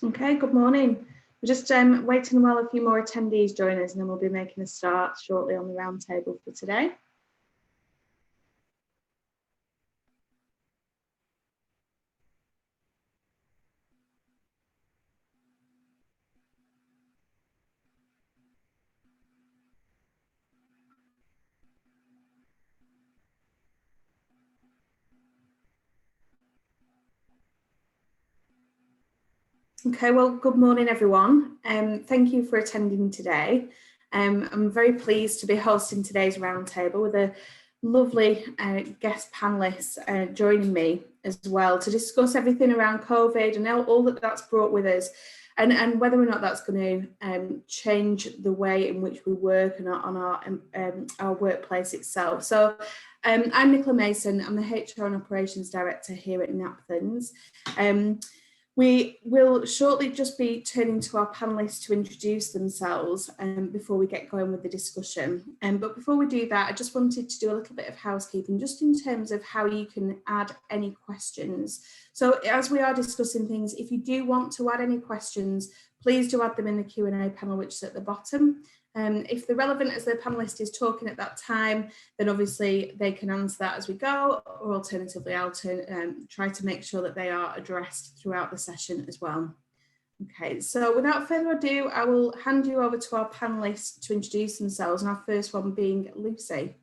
Okay, good morning. We're just waiting while a few more attendees join us, and then we'll be making a start shortly on the roundtable for today. Okay, well, good morning, everyone. Thank you for attending today. I'm very pleased to be hosting today's roundtable with a lovely guest panelists joining me as well to discuss everything around COVID and all that that's brought with us, and whether or not that's going to change the way in which we work and on our workplace itself. So I'm Nicola Mason. I'm the HR and Operations Director here at Napthans. We will shortly just be turning to our panellists to introduce themselves before we get going with the discussion. But before we do that, I just wanted to do a little bit of housekeeping, just in terms of how you can add any questions. So as we are discussing things, if you do want to add any questions, please do add them in the Q&A panel, which is at the bottom. If they're relevant as the panelist is talking at that time, then obviously they can answer that as we go, or alternatively I'll try to make sure that they are addressed throughout the session as well. Okay, so without further ado, I will hand you over to our panelists to introduce themselves, and our first one being Lucy.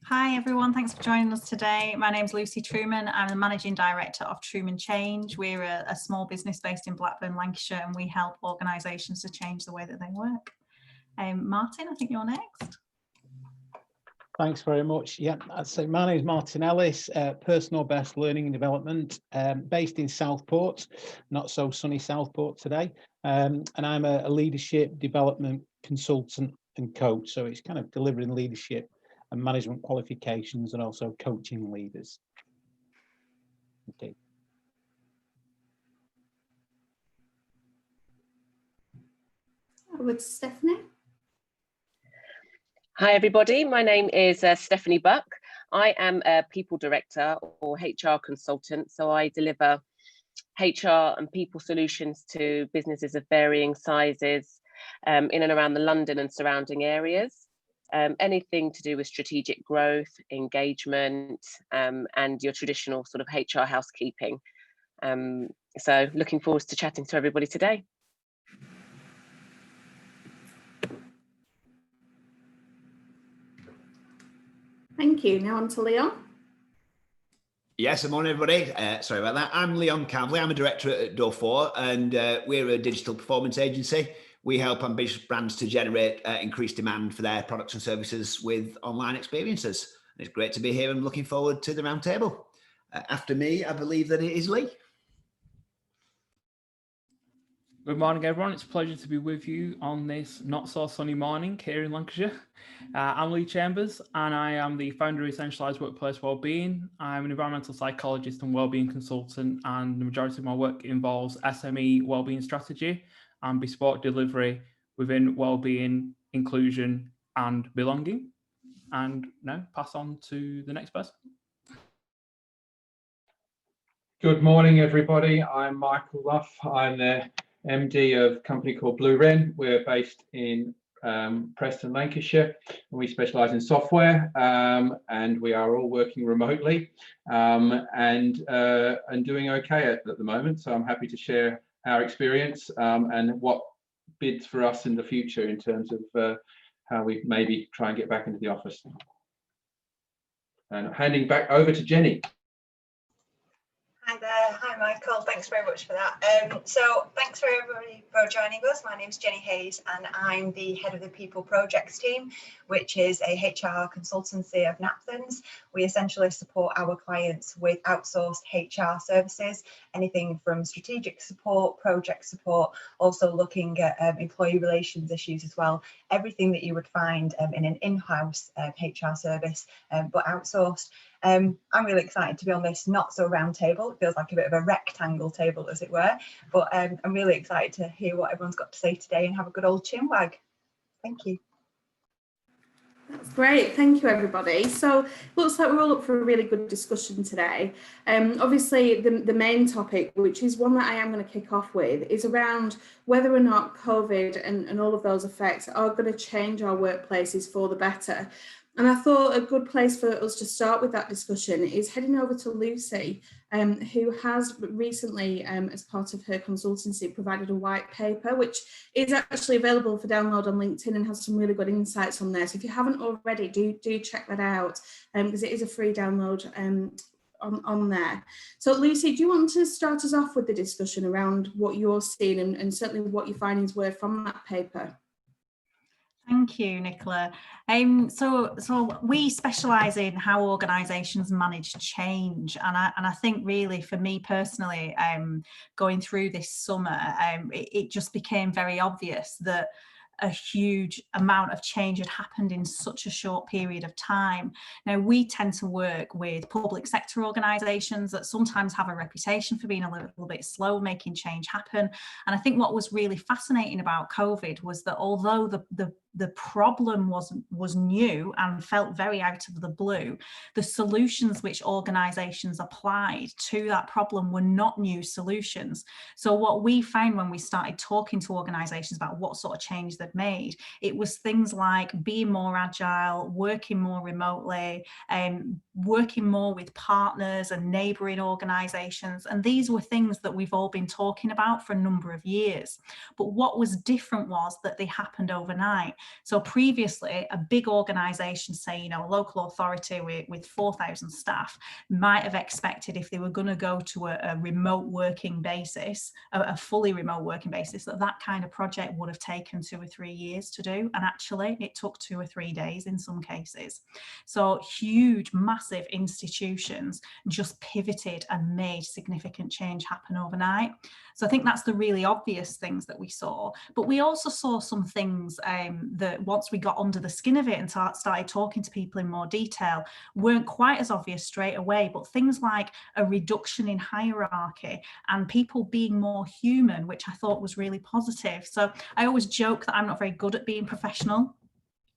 Hi everyone, thanks for joining us today. My name's Lucy Truman. I'm the Managing Director of Truman Change. We're a small business based in Blackburn, Lancashire, and we help organisations to change the way that they work. Martin, I think you're next. Thanks very much. Yeah, so my name is Martin Ellis, personal best learning and development, based in Southport, not so sunny Southport today. And I'm a leadership development consultant and coach. So it's kind of delivering leadership and management qualifications and also coaching leaders. Okay. With Stephanie. Hi everybody, my name is Stephanie Buck. I am a people director or HR consultant, so I deliver HR and people solutions to businesses of varying sizes in and around the London and surrounding areas. Anything to do with strategic growth, engagement, and your traditional sort of HR housekeeping. So looking forward to chatting to everybody today. Thank you. Now on to Leon. Yes, good morning, everybody. Sorry about that. I'm Leon Campbell. I'm a director at Door4, and we're a digital performance agency. We help ambitious brands to generate increased demand for their products and services with online experiences. It's great to be here and looking forward to the roundtable. After me, I believe that it is Lee. Good morning, everyone. It's a pleasure to be with you on this not so sunny morning here in Lancashire. I'm Lee Chambers, and I am the founder of Essentialised Workplace Wellbeing. I'm an environmental psychologist and wellbeing consultant, and the majority of my work involves SME wellbeing strategy and bespoke delivery within wellbeing, inclusion, and belonging. And now pass on to the next person. Good morning, everybody. I'm Michael Luff. I'm the MD of a company called Blue Wren. We're based in Preston, Lancashire, and we specialise in software, and we are all working remotely and doing okay at the moment. So I'm happy to share our experience and what bids for us in the future in terms of how we maybe try and get back into the office. And handing back over to Jenny. Hi there. Hi, Michael. Thanks very much for that. So thanks for everybody for joining us. My name is Jenny Hayes, and I'm the head of the People Projects team, which is a HR consultancy of Napthans. We essentially support our clients with outsourced HR services, anything from strategic support, project support, also looking at employee relations issues as well. Everything that you would find in an in-house HR service, but outsourced. I'm really excited to be on this not so round table. It feels like a bit of a rectangle table, as it were, but I'm really excited to hear what everyone's got to say today and have a good old chinwag. Thank you. That's great. Thank you, everybody. So looks like we're all up for a really good discussion today. Obviously, the main topic, which is one that I am going to kick off with, is around whether or not COVID and all of those effects are going to change our workplaces for the better. And I thought a good place for us to start with that discussion is heading over to Lucy, who has recently, as part of her consultancy, provided a white paper, which is actually available for download on LinkedIn and has some really good insights on there. So if you haven't already, do check that out, because it is a free download on there. So Lucy, do you want to start us off with the discussion around what you're seeing and certainly what your findings were from that paper? Thank you, Nicola. So we specialise in how organisations manage change, and I think really for me personally, going through this summer, it just became very obvious that a huge amount of change had happened in such a short period of time. Now, we tend to work with public sector organisations that sometimes have a reputation for being a little bit slow making change happen. And I think what was really fascinating about COVID was that although the problem was new and felt very out of the blue, the solutions which organisations applied to that problem were not new solutions. So what we found when we started talking to organisations about what sort of change they'd made, it was things like being more agile, working more remotely, working more with partners and neighbouring organisations. And these were things that we've all been talking about for a number of years. But what was different was that they happened overnight. So previously, a big organisation, say, a local authority with 4,000 staff, might have expected if they were going to go to a remote working basis, a fully remote working basis, that kind of project would have taken 2 or 3 years to do. And actually, it took 2 or 3 days in some cases. So huge, massive institutions just pivoted and made significant change happen overnight. So I think that's the really obvious things that we saw. But we also saw some things that once we got under the skin of it and started talking to people in more detail, weren't quite as obvious straight away. But things like a reduction in hierarchy and people being more human, which I thought was really positive. So I always joke that I'm not very good at being professional.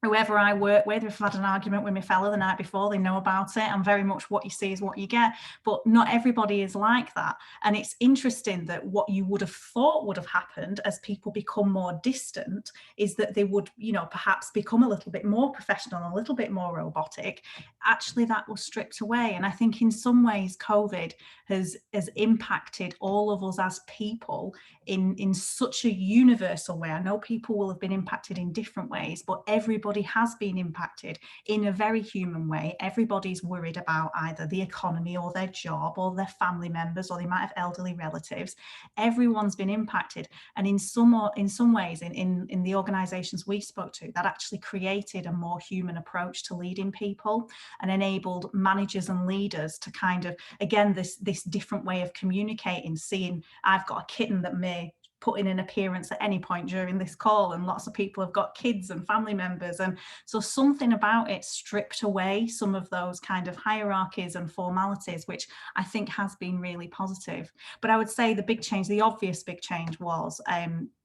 Whoever I work with, if I've had an argument with my fella the night before, they know about it. And very much what you see is what you get. But not everybody is like that. And it's interesting that what you would have thought would have happened as people become more distant is that they would, perhaps become a little bit more professional, a little bit more robotic. Actually, that was stripped away. And I think in some ways, COVID has impacted all of us as people in such a universal way. I know people will have been impacted in different ways, but everybody has been impacted in a very human way. Everybody's worried about either the economy or their job or their family members, or they might have elderly relatives. Everyone's been impacted. And in some ways, in the organisations we spoke to, that actually created a more human approach to leading people and enabled managers and leaders to kind of, again, this different way of communicating, seeing I've got a kitten that may put in an appearance at any point during this call, and lots of people have got kids and family members, and so something about it stripped away some of those kind of hierarchies and formalities, which I think has been really positive. But I would say the obvious big change was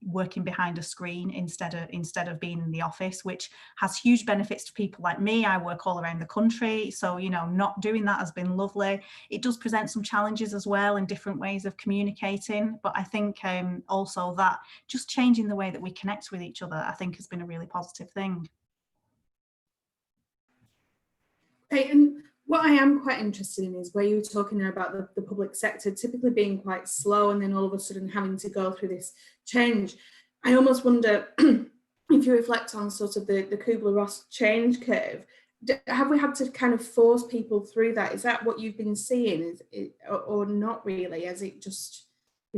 working behind a screen instead of being in the office, which has huge benefits to people like me. I work all around the country, so not doing that has been lovely. It does present some challenges as well in different ways of communicating, but I think also that just changing the way that we connect with each other, I think, has been a really positive thing. Okay, and what I am quite interested in is where you were talking there about the public sector typically being quite slow and then all of a sudden having to go through this change. I almost wonder if you reflect on sort of the Kubler-Ross change curve, have we had to kind of force people through that? Is that what you've been seeing, or not really? Has it just,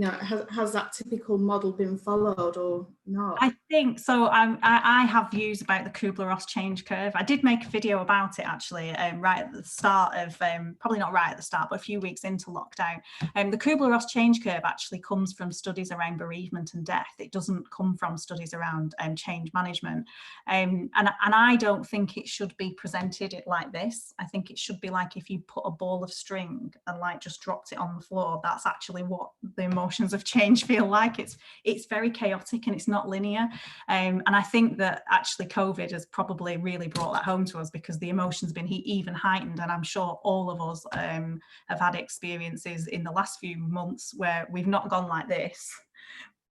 has that typical model been followed or not? I think so. I have views about the Kubler-Ross change curve. I did make a video about it actually, right at the start of, probably not right at the start, but a few weeks into lockdown. The Kubler-Ross change curve actually comes from studies around bereavement and death. It doesn't come from studies around change management. And I don't think it should be presented like this. I think it should be like if you put a ball of string and like just dropped it on the floor. That's actually what the emotions of change feel like. It's very chaotic and it's not linear. And I think that actually COVID has probably really brought that home to us, because the emotion's been even heightened. And I'm sure all of us have had experiences in the last few months where we've not gone like this,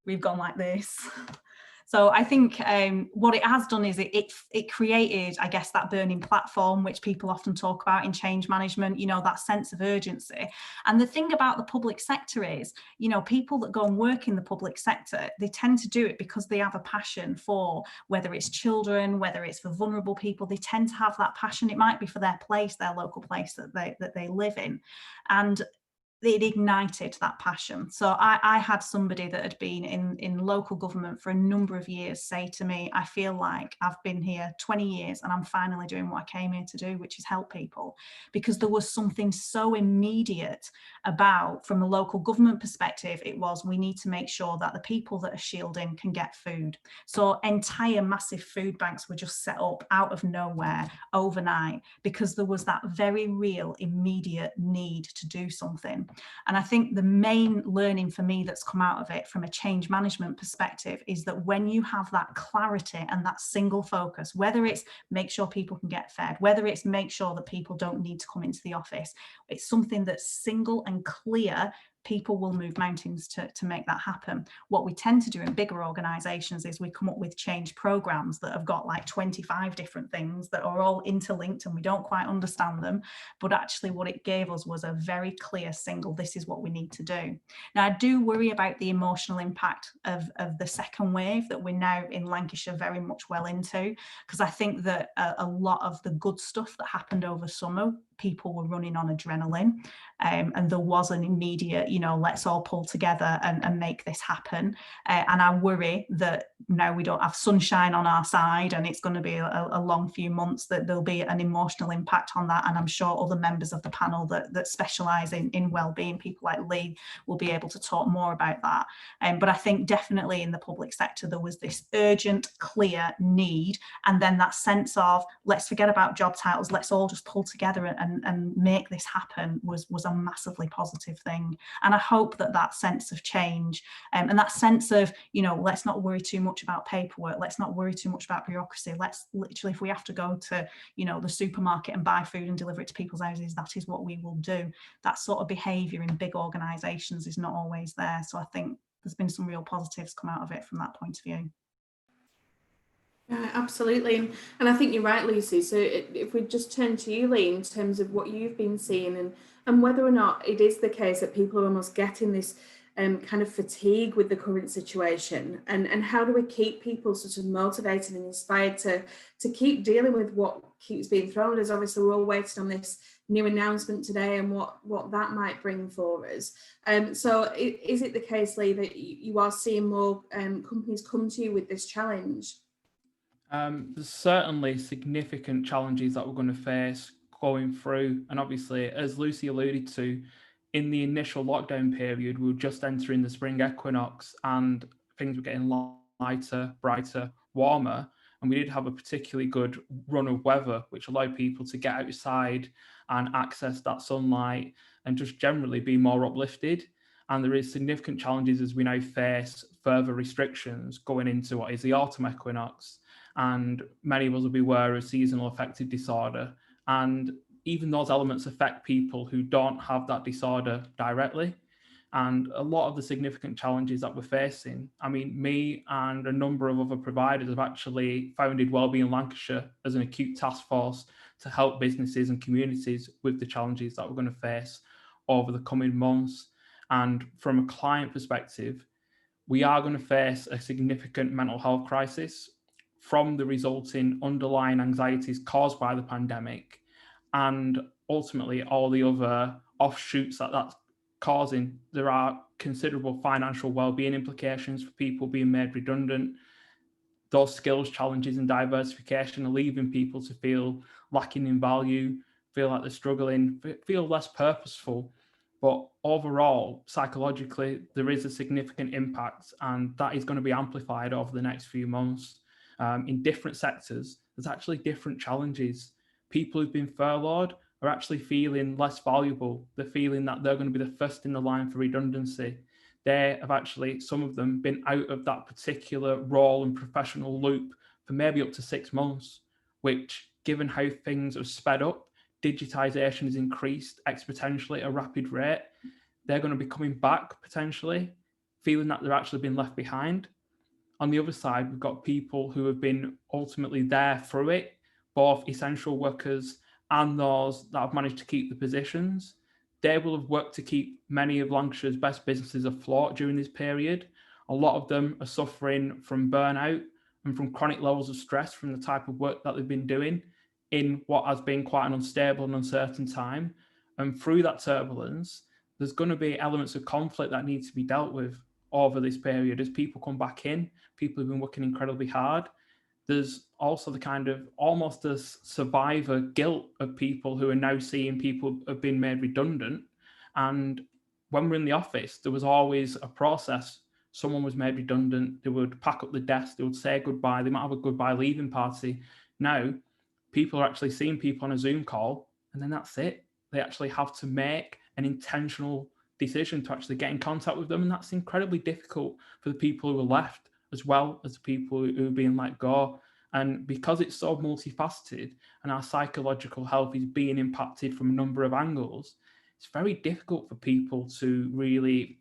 we've gone like this. So I think what it has done is it created, I guess, that burning platform, which people often talk about in change management, you know, that sense of urgency. And the thing about the public sector is, you know, people that go and work in the public sector, they tend to do it because they have a passion for, whether it's children, whether it's for vulnerable people, they tend to have that passion. It might be for their place, their local place that they live in. And it ignited that passion. So I had somebody that had been in local government for a number of years say to me, I feel like I've been here 20 years and I'm finally doing what I came here to do, which is help people. Because there was something so immediate about, from a local government perspective, it was, we need to make sure that the people that are shielding can get food. So entire massive food banks were just set up out of nowhere overnight, because there was that very real immediate need to do something. And I think the main learning for me that's come out of it from a change management perspective is that when you have that clarity and that single focus, whether it's make sure people can get fed, whether it's make sure that people don't need to come into the office, it's something that's single and clear, people will move mountains to make that happen. What we tend to do in bigger organizations is we come up with change programs that have got like 25 different things that are all interlinked and we don't quite understand them. But actually what it gave us was a very clear single, this is what we need to do. Now, I do worry about the emotional impact of the second wave that we're now in Lancashire very much well into, because I think that a lot of the good stuff that happened over summer, people were running on adrenaline, and there was an immediate, you know, let's all pull together and make this happen. And I worry that now we don't have sunshine on our side and it's going to be a long few months, that there'll be an emotional impact on that. And I'm sure other members of the panel that specialise in wellbeing, people like Lee, will be able to talk more about that. But I think definitely in the public sector, there was this urgent, clear need. And then that sense of, let's forget about job titles, let's all just pull together and make this happen was a massively positive thing. And I hope that sense of change and that sense of, you know, let's not worry too much about paperwork, let's not worry too much about bureaucracy, let's literally, if we have to go to, you know, the supermarket and buy food and deliver it to people's houses, that is what we will do. That sort of behaviour in big organisations is not always there. So I think there's been some real positives come out of it from that point of view. Absolutely. And I think you're right, Lucy. So if we just turn to you, Lee, in terms of what you've been seeing and whether or not it is the case that people are almost getting this kind of fatigue with the current situation, and how do we keep people sort of motivated and inspired to keep dealing with what keeps being thrown at us? Obviously, we're all waiting on this new announcement today and what that might bring for us. So is it the case, Lee, that you are seeing more companies come to you with this challenge? There's certainly significant challenges that we're going to face going through. And obviously, as Lucy alluded to, in the initial lockdown period, we were just entering the spring equinox and things were getting lighter, brighter, warmer. And we did have a particularly good run of weather, which allowed people to get outside and access that sunlight and just generally be more uplifted. And there is significant challenges as we now face further restrictions going into what is the autumn equinox. And many of us will be aware of seasonal affective disorder. And even those elements affect people who don't have that disorder directly. And a lot of the significant challenges that we're facing, I mean, me and a number of other providers have actually founded Wellbeing Lancashire as an acute task force to help businesses and communities with the challenges that we're going to face over the coming months. And from a client perspective, we are going to face a significant mental health crisis from the resulting underlying anxieties caused by the pandemic, and ultimately all the other offshoots that that's causing. There are considerable financial well-being implications for people being made redundant. Those skills challenges and diversification are leaving people to feel lacking in value, feel like they're struggling, feel less purposeful. But overall, psychologically, there is a significant impact, and that is going to be amplified over the next few months. In different sectors, there's actually different challenges. People who've been furloughed are actually feeling less valuable. They're feeling that they're going to be the first in the line for redundancy. they have actually, some of them, been out of that particular role and professional loop for maybe up to 6 months, which, given how things have sped up, digitization has increased exponentially at a rapid rate, they're going to be coming back potentially, feeling that they're actually been left behind. On the other side, we've got people who have been ultimately there through it, both essential workers and those that have managed to keep the positions. They will have worked to keep many of Lancashire's best businesses afloat during this period. A lot of them are suffering from burnout and from chronic levels of stress from the type of work that they've been doing in what has been quite an unstable and uncertain time. And through that turbulence, there's going to be elements of conflict that need to be dealt with over this period as people come back in. People have been working incredibly hard. There's also the kind of almost a survivor guilt of people who are now seeing people have been made redundant. And when we're in the office, there was always a process. Someone was made redundant, they would pack up the desk, they would say goodbye, they might have a goodbye leaving party. Now, people are actually seeing people on a Zoom call, and then that's it. They actually have to make an intentional decision to actually get in contact with them, and that's incredibly difficult for the people who are left, as well as the people who are being let go. And because it's so multifaceted and our psychological health is being impacted from a number of angles, it's very difficult for people to really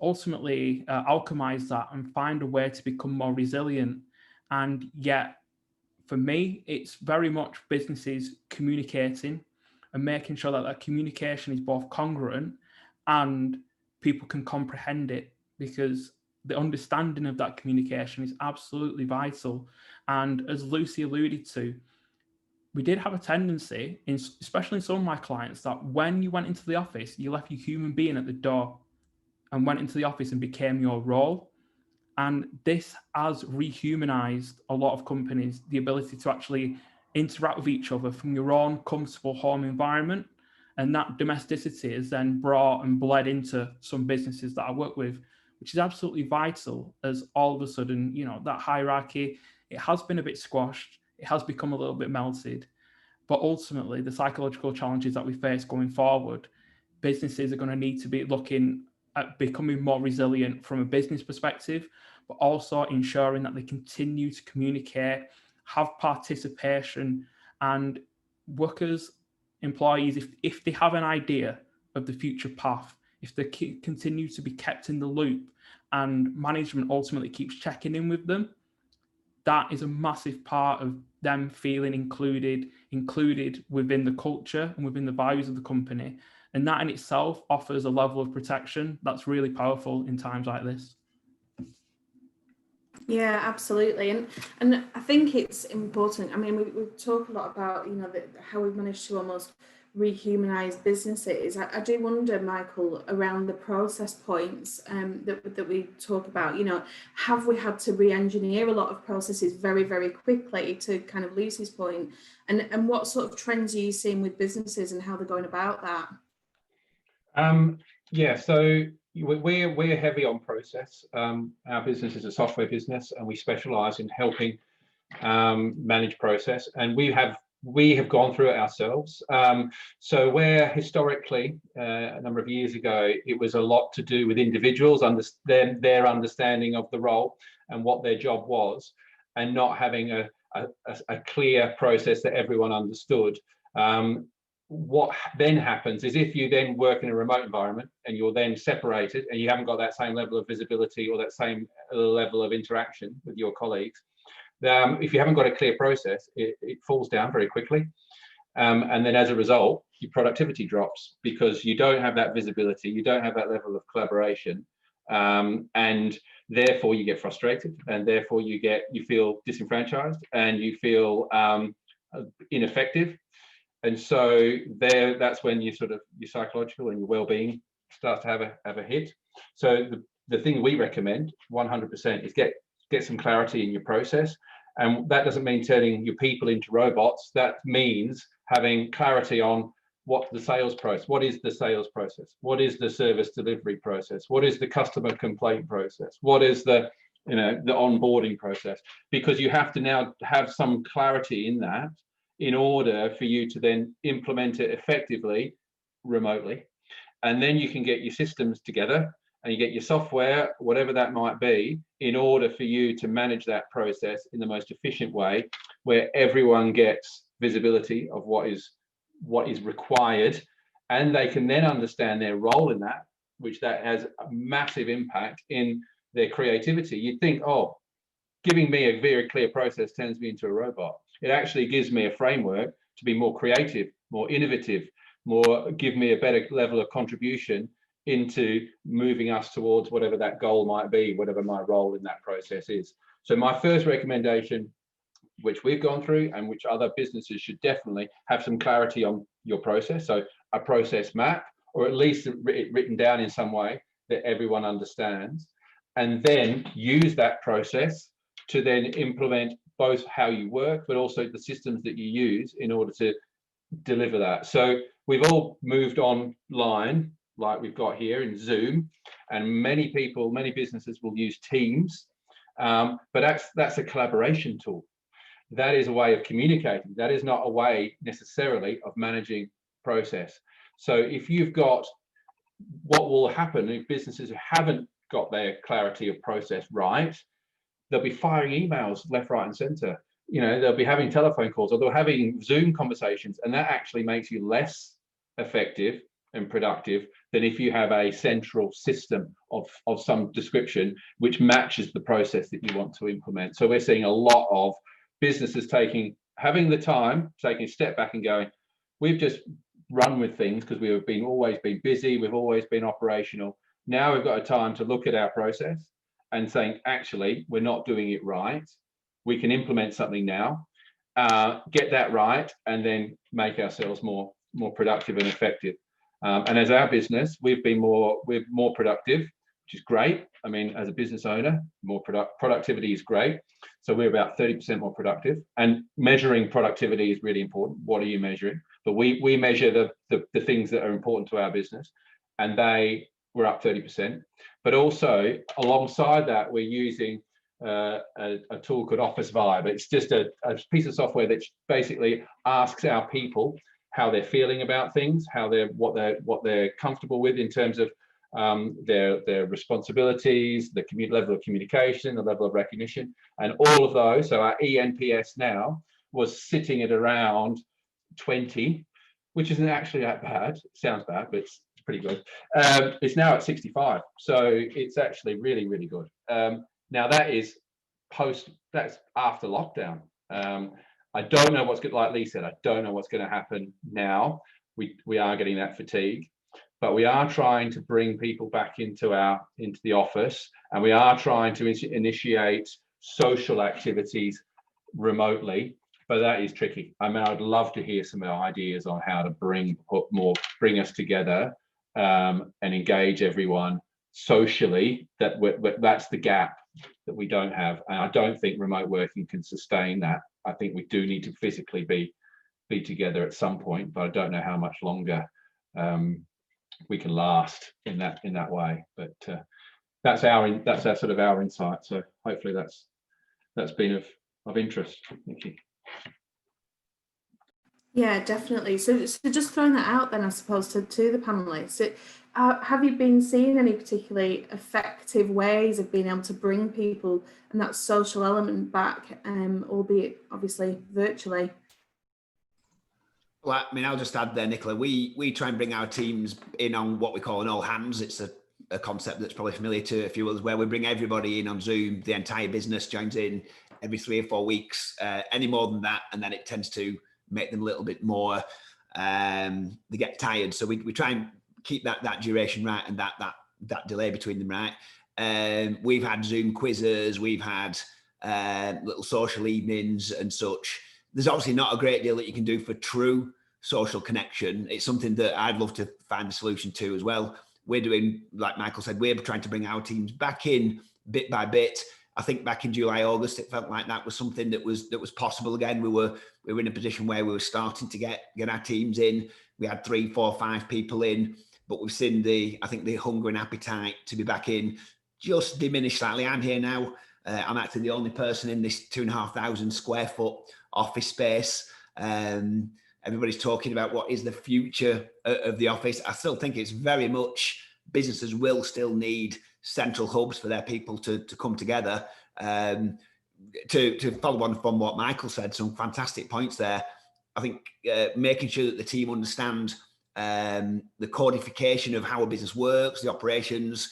ultimately alchemize that and find a way to become more resilient. And yet, for me, it's very much businesses communicating and making sure that that communication is both congruent and people can comprehend it, because the understanding of that communication is absolutely vital. And as Lucy alluded to, we did have a tendency, especially in some of my clients, that when you went into the office, you left your human being at the door and went into the office and became your role. And this has rehumanized a lot of companies, the ability to actually interact with each other from your own comfortable home environment. And that domesticity is then brought and bled into some businesses that I work with, which is absolutely vital, as all of a sudden, you know, that hierarchy, it has been a bit squashed, it has become a little bit melted. But ultimately, the psychological challenges that we face going forward, businesses are going to need to be looking at becoming more resilient from a business perspective, but also ensuring that they continue to communicate, have participation, and workers, employees, if they have an idea of the future path, if they continue to be kept in the loop and management ultimately keeps checking in with them, that is a massive part of them feeling included within the culture and within the values of the company. And that in itself offers a level of protection that's really powerful in times like this. Yeah, absolutely. And I think it's important. I mean, we talk a lot about, you know, how we've managed to almost rehumanize businesses. I do wonder, Michael, around the process points that we talk about, you know, have we had to re-engineer a lot of processes very, very quickly, to kind of Lucy's point? And what sort of trends are you seeing with businesses and how they're going about that? Yeah, so we're heavy on process. Our business is a software business, and we specialize in helping manage process, and we have gone through it ourselves. So where historically, a number of years ago, it was a lot to do with individuals, their understanding of the role and what their job was, and not having a clear process that everyone understood. What then happens is, if you then work in a remote environment and you're then separated and you haven't got that same level of visibility or that same level of interaction with your colleagues, if you haven't got a clear process, it falls down very quickly. And then as a result, your productivity drops, because you don't have that visibility, you don't have that level of collaboration, and therefore you get frustrated, and therefore you feel disenfranchised, and you feel ineffective. And so that's when your psychological and your well-being starts to have a hit. So the thing we recommend 100% is get some clarity in your process. And that doesn't mean turning your people into robots. That means having clarity on what the sales process, what is the sales process? What is the service delivery process? What is the customer complaint process? What is the onboarding process? Because you have to now have some clarity in that, in order for you to then implement it effectively remotely. And then you can get your systems together and you get your software, whatever that might be, in order for you to manage that process in the most efficient way, where everyone gets visibility of what is required, and they can then understand their role in that, which that has a massive impact in their creativity. You'd think, oh, giving me a very clear process turns me into a robot. It actually gives me a framework to be more creative, more innovative, give me a better level of contribution into moving us towards whatever that goal might be, whatever my role in that process is. So my first recommendation, which we've gone through and which other businesses should definitely have some clarity on your process. So a process map, or at least written down in some way that everyone understands, and then use that process to then implement both how you work, but also the systems that you use in order to deliver that. So we've all moved online, like we've got here in Zoom, and many businesses will use Teams, but that's a collaboration tool. That is a way of communicating. That is not a way necessarily of managing process. So if you've got, what will happen if businesses who haven't got their clarity of process right, they'll be firing emails left, right, and center. You know, they'll be having telephone calls, or they're having Zoom conversations, and that actually makes you less effective and productive than if you have a central system of some description which matches the process that you want to implement. So we're seeing a lot of businesses having the time, taking a step back and going, we've just run with things because we've always been busy, we've always been operational. Now we've got a time to look at our process and saying, actually, we're not doing it right. We can implement something now, get that right, and then make ourselves more productive and effective. And as our business, we're more productive, which is great. I mean, as a business owner, more productivity is great. So we're about 30% more productive, and measuring productivity is really important. What are you measuring? But we measure the things that are important to our business, and we're up 30%. But also alongside that, we're using a tool called Office Vibe. It's just a piece of software that basically asks our people how they're feeling about things, what they're comfortable with in terms of their responsibilities, the level of communication, the level of recognition, and all of those. So our ENPS now was sitting at around 20, which isn't actually that bad. It sounds bad, but it's pretty good. It's now at 65, so it's actually really, really good. Now that's after lockdown. I don't know what's good, like Lee said, I don't know what's going to happen now. We are getting that fatigue, but we are trying to bring people back into the office, and we are trying to initiate social activities remotely. But that is tricky. I mean, I'd love to hear some ideas on how to bring us together and engage everyone socially. That's the gap that we don't have, and I don't think remote working can sustain that. I think we do need to physically be together at some point, but I don't know how much longer we can last in that way. But that's our sort of our insight. So hopefully that's been of interest. Thank you. Yeah, definitely. So just throwing that out then, I suppose, to the panelists, have you been seeing any particularly effective ways of being able to bring people and that social element back, albeit obviously virtually? Well, I mean, I'll just add there, Nicola, we try and bring our teams in on what we call an all hands. It's a concept that's probably familiar to a few others, where we bring everybody in on Zoom. The entire business joins in every 3 or 4 weeks, any more than that, and then it tends to make them a little bit more, they get tired. So we try and keep that duration right, and that delay between them right. We've had Zoom quizzes, we've had little social evenings and such. There's obviously not a great deal that you can do for true social connection. It's something that I'd love to find a solution to as well. We're doing, like Michael said, we're trying to bring our teams back in bit by bit. I think back in July, August, it felt like that was something that was possible again. We were in a position where we were starting to get our teams in. We had 3, 4, 5 people in, but we've seen the hunger and appetite to be back in just diminish slightly. I'm here now. I'm actually the only person in this 2,500 square foot office space. Everybody's talking about what is the future of the office. I still think it's very much businesses will still need central hubs for their people to come together. To follow on from what Michael said, some fantastic points there. I think making sure that the team understand the codification of how a business works, the operations,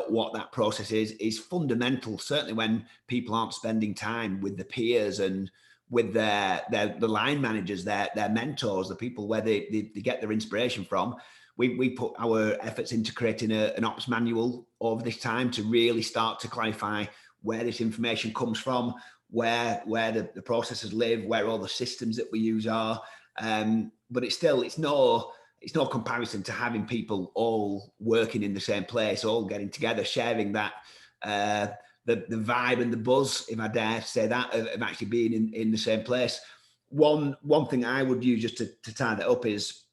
what that process is fundamental, certainly when people aren't spending time with the peers and with the line managers, their mentors, the people where they get their inspiration from. We put our efforts into creating an ops manual over this time to really start to clarify where this information comes from, where the processes live, where all the systems that we use are. But it's no comparison to having people all working in the same place, all getting together, sharing that the vibe and the buzz, if I dare say that, of actually being in the same place. One thing I would use just to tie that up is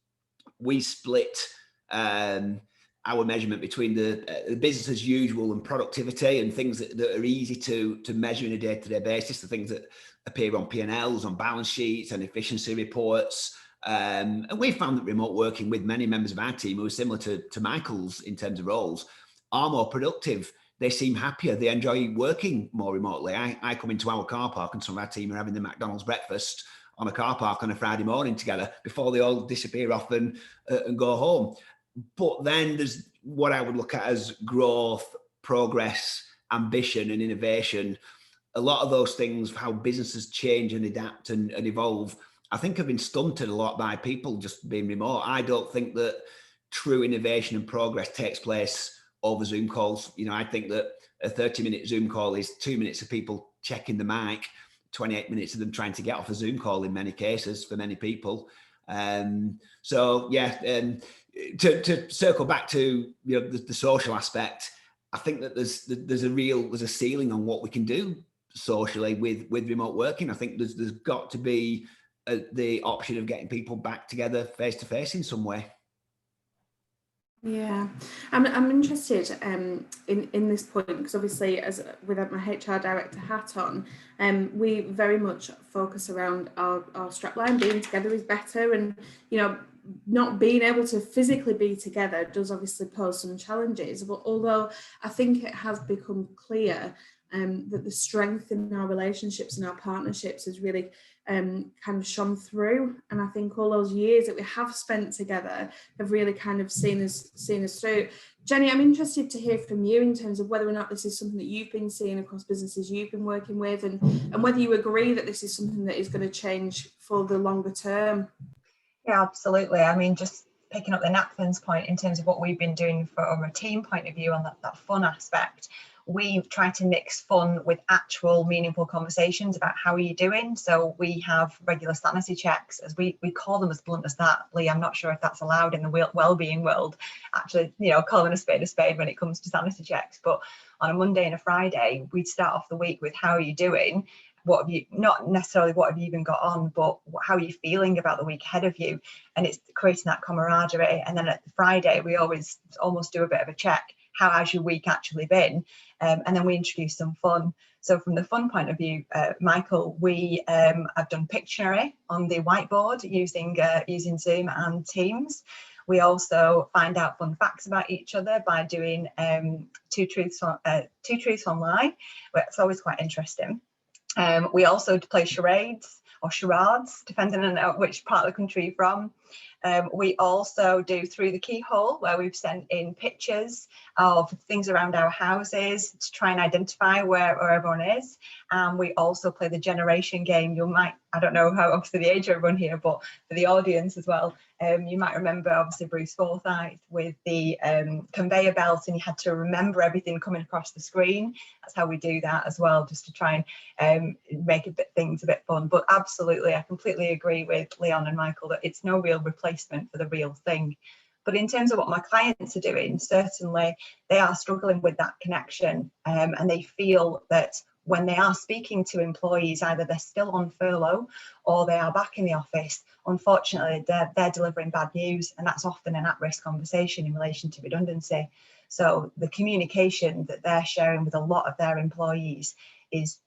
we split our measurement between the business as usual and productivity and things that are easy to measure in a day-to-day basis, the things that appear on P&Ls, on balance sheets and efficiency reports. And we found that remote working with many members of our team who are similar to Michael's in terms of roles are more productive. They seem happier. They enjoy working more remotely. I come into our car park and some of our team are having the McDonald's breakfast on a car park on a Friday morning together before they all disappear off and go home. But then there's what I would look at as growth, progress, ambition and innovation. A lot of those things, how businesses change and adapt and evolve, I think have been stunted a lot by people just being remote. I don't think that true innovation and progress takes place over Zoom calls. You know, I think that a 30-minute Zoom call is 2 minutes of people checking the mic, 28 minutes of them trying to get off a Zoom call in many cases for many people. So yeah, to circle back to the social aspect, I think that there's a ceiling on what we can do socially with remote working. I think there's got to be the option of getting people back together face to face in some way. Yeah, I'm interested in this point because obviously, as with my HR director hat on, we very much focus around our strapline. Being together is better, and not being able to physically be together does obviously pose some challenges. But although I think it has become clear that the strength in our relationships and our partnerships has really kind of shone through, and I think all those years that we have spent together have really kind of seen us through. Jenny, I'm interested to hear from you in terms of whether or not this is something that you've been seeing across businesses you've been working with, and whether you agree that this is something that is going to change for the longer term. Yeah, absolutely. I mean, just picking up the napkins point in terms of what we've been doing from a team point of view on that fun aspect, we try to mix fun with actual meaningful conversations about how are you doing. So we have regular sanity checks, as we call them, as blunt as that. Lee, I'm not sure if that's allowed in the well-being world, actually, calling a spade when it comes to sanity checks. But on a Monday and a Friday, we'd start off the week with how are you doing? What have you, not necessarily what have you even got on, but how are you feeling about the week ahead of you? And it's creating that camaraderie. And then at Friday, we always almost do a bit of a check. How has your week actually been? And then we introduce some fun. So from the fun point of view, Michael, we have done Pictionary on the whiteboard using Zoom and Teams. We also find out fun facts about each other by doing two truths online. It's always quite interesting. We also play charades or charades, depending on which part of the country you're from. We also do Through the Keyhole, where we've sent in pictures of things around our houses to try and identify where everyone is. We also play the generation game. I don't know how obviously the age of everyone here, but for the audience as well, you might remember obviously Bruce Forsyth with the conveyor belt, and you had to remember everything coming across the screen. That's how we do that as well, just to try and make things a bit fun. But absolutely, I completely agree with Leon and Michael that it's no real replacement for the real thing. But in terms of what my clients are doing, certainly they are struggling with that connection, and they feel that when they are speaking to employees, either they're still on furlough or they are back in the office, unfortunately, they're delivering bad news, and that's often an at-risk conversation in relation to redundancy. So the communication that they're sharing with a lot of their employees is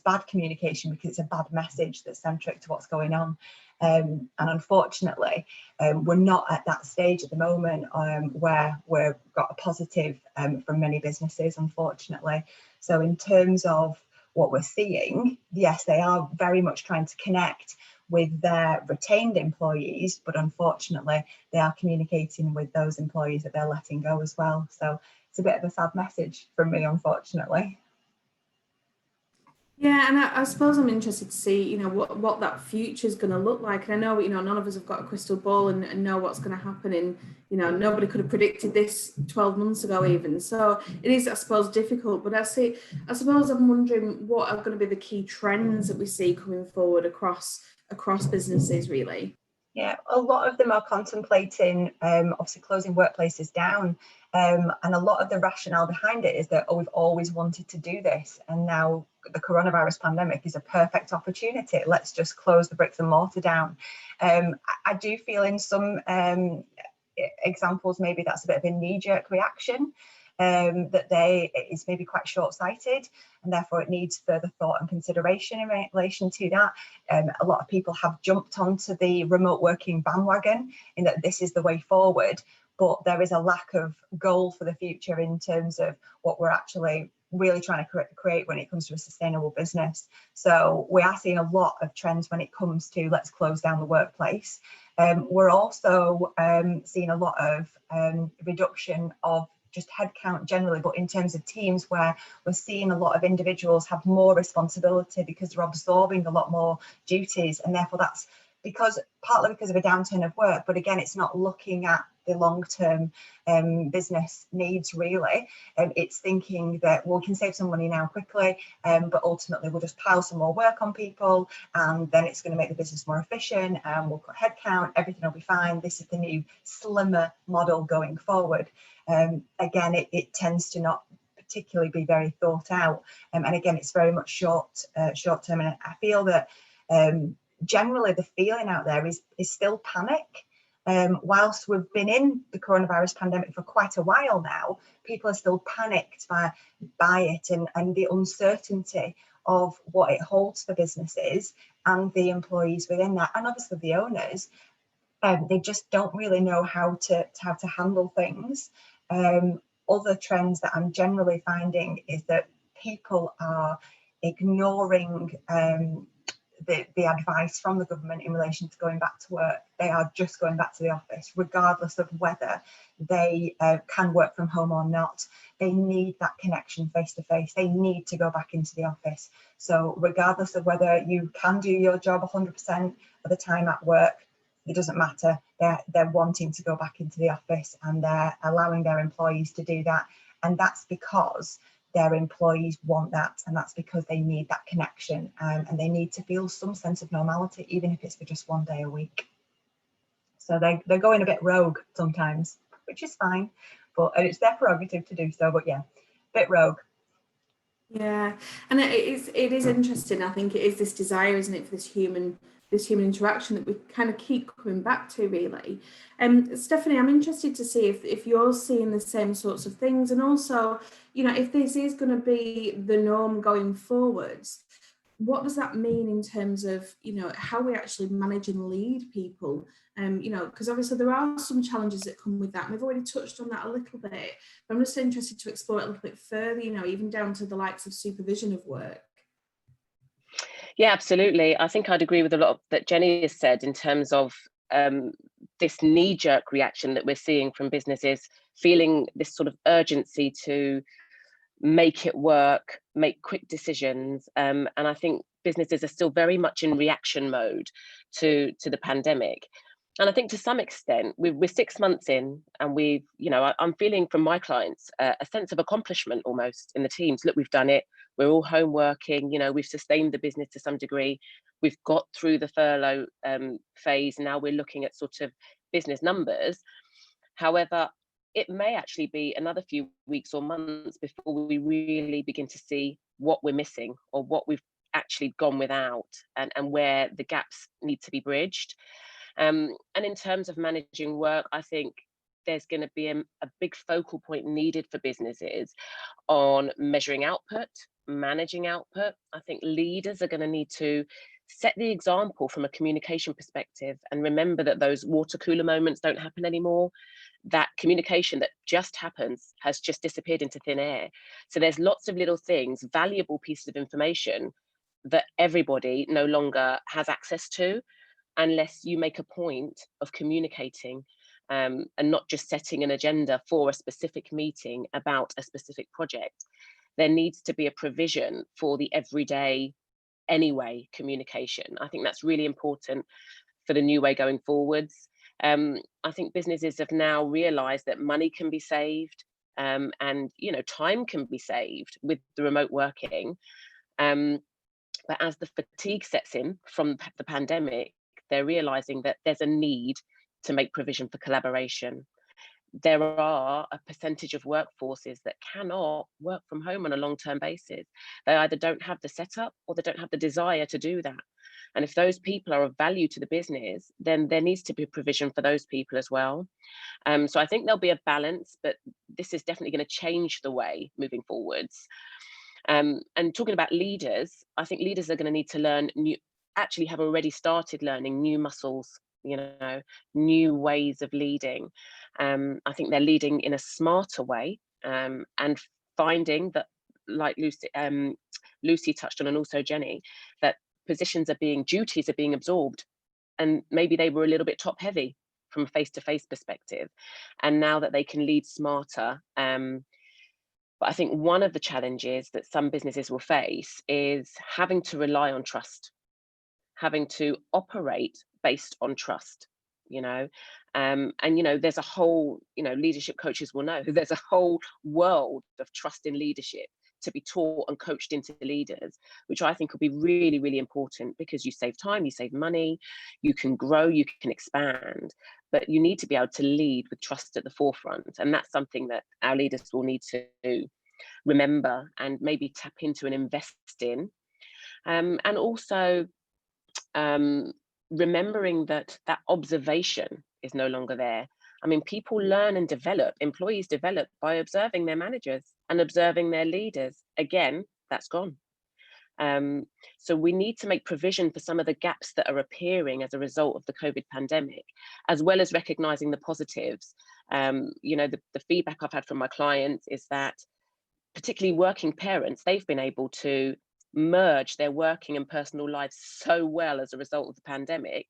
bad communication, because it's a bad message that's centric to what's going on. And unfortunately, we're not at that stage at the moment where we've got a positive from many businesses, unfortunately. So in terms of what we're seeing, yes, they are very much trying to connect with their retained employees, but unfortunately, they are communicating with those employees that they're letting go as well. So it's a bit of a sad message from me, unfortunately. Yeah, and I suppose I'm interested to see, you know, what that future is going to look like. And I know, you know, none of us have got a crystal ball and know what's going to happen. And, you know, nobody could have predicted this 12 months ago even. So it is, I suppose, difficult. But I suppose I'm wondering what are going to be the key trends that we see coming forward across businesses, really. Yeah, a lot of them are contemplating obviously closing workplaces down, and a lot of the rationale behind it is that, oh, we've always wanted to do this, and now the coronavirus pandemic is a perfect opportunity. Let's just close the bricks and mortar down. I do feel in some examples maybe that's a bit of a knee-jerk reaction. That it's maybe quite short-sighted, and therefore it needs further thought and consideration in relation to that. A lot of people have jumped onto the remote working bandwagon in that this is the way forward, but there is a lack of goal for the future in terms of what we're actually really trying to create when it comes to a sustainable business. So we are seeing a lot of trends when it comes to let's close down the workplace. We're also seeing a lot of reduction of just headcount generally, but in terms of teams where we're seeing a lot of individuals have more responsibility because they're absorbing a lot more duties, and therefore that's partly because of a downturn of work, but again, it's not looking at the long-term business needs really. It's thinking that, well, we can save some money now quickly, but ultimately we'll just pile some more work on people, and then it's going to make the business more efficient, and we'll cut headcount, everything will be fine. This is the new slimmer model going forward. Again, it tends to not particularly be very thought out, and again, it's very much short term, and I feel that generally the feeling out there is still panic. Whilst we've been in the coronavirus pandemic for quite a while now, people are still panicked by it and the uncertainty of what it holds for businesses and the employees within that, and obviously the owners. They just don't really know how to handle things. Other trends that I'm generally finding is that people are ignoring the advice from the government in relation to going back to work. They are just going back to the office, regardless of whether they can work from home or not. They need that connection face to face. They need to go back into the office. So regardless of whether you can do your job 100% of the time at work, it doesn't matter. They're wanting to go back into the office, and they're allowing their employees to do that. And that's because their employees want that, and that's because they need that connection, and they need to feel some sense of normality, even if it's for just one day a week. So they're going a bit rogue sometimes, which is fine, and it's their prerogative to do so. But yeah, a bit rogue. Yeah, and it is interesting. I think it is this desire, isn't it, for this human interaction that we kind of keep coming back to, really. Stephanie, I'm interested to see if you're seeing the same sorts of things, and also, you know, if this is going to be the norm going forwards, what does that mean in terms of, you know, how we actually manage and lead people? You know, because obviously there are some challenges that come with that. And we've already touched on that a little bit, but I'm just interested to explore it a little bit further, you know, even down to the likes of supervision of work. Yeah, absolutely. I think I'd agree with a lot of that Jenny has said in terms of this knee-jerk reaction that we're seeing from businesses, feeling this sort of urgency to make it work, make quick decisions. And I think businesses are still very much in reaction mode to the pandemic. And I think to some extent, we're 6 months in, and we've, you know, I'm feeling from my clients a sense of accomplishment almost in the teams. Look, we've done it. We're all home working. You know, we've sustained the business to some degree. We've got through the furlough phase. Now we're looking at sort of business numbers. However, it may actually be another few weeks or months before we really begin to see what we're missing or what we've actually gone without, and where the gaps need to be bridged. And in terms of managing work, I think there's going to be a big focal point needed for businesses on measuring output, managing output. I think leaders are going to need to set the example from a communication perspective, and remember that those water cooler moments don't happen anymore. That communication that just happens has just disappeared into thin air. So there's lots of little things, valuable pieces of information that everybody no longer has access to, unless you make a point of communicating, and not just setting an agenda for a specific meeting about a specific project. There needs to be a provision for the everyday anyway communication. I think that's really important for the new way going forwards. I think businesses have now realized that money can be saved, and time can be saved with the remote working. But as the fatigue sets in from the pandemic, they're realizing that there's a need to make provision for collaboration. There are a percentage of workforces that cannot work from home on a long-term basis. They either don't have the setup or they don't have the desire to do that. And if those people are of value to the business, then there needs to be provision for those people as well. So I think there'll be a balance, but this is definitely going to change the way moving forwards. And talking about leaders, I think leaders are going to need to learn actually have already started learning new muscles, new ways of leading. I think they're leading in a smarter way, and finding that, like Lucy touched on, and also Jenny, that duties are being absorbed, and maybe they were a little bit top heavy from a face-to-face perspective, and now that they can lead smarter. But I think one of the challenges that some businesses will face is having to rely on trust, having to operate based on trust, and there's a whole, leadership coaches will know there's a whole world of trust in leadership to be taught and coached into leaders, which I think will be really, really important, because you save time, you save money, you can grow, you can expand, but you need to be able to lead with trust at the forefront. And that's something that our leaders will need to remember and maybe tap into and invest in. And also remembering that observation is no longer there. I mean, people learn and develop, employees develop by observing their managers and observing their leaders. Again, that's gone. So we need to make provision for some of the gaps that are appearing as a result of the COVID pandemic, as well as recognizing the positives. The feedback I've had from my clients is that, particularly working parents, they've been able to merge their working and personal lives so well as a result of the pandemic.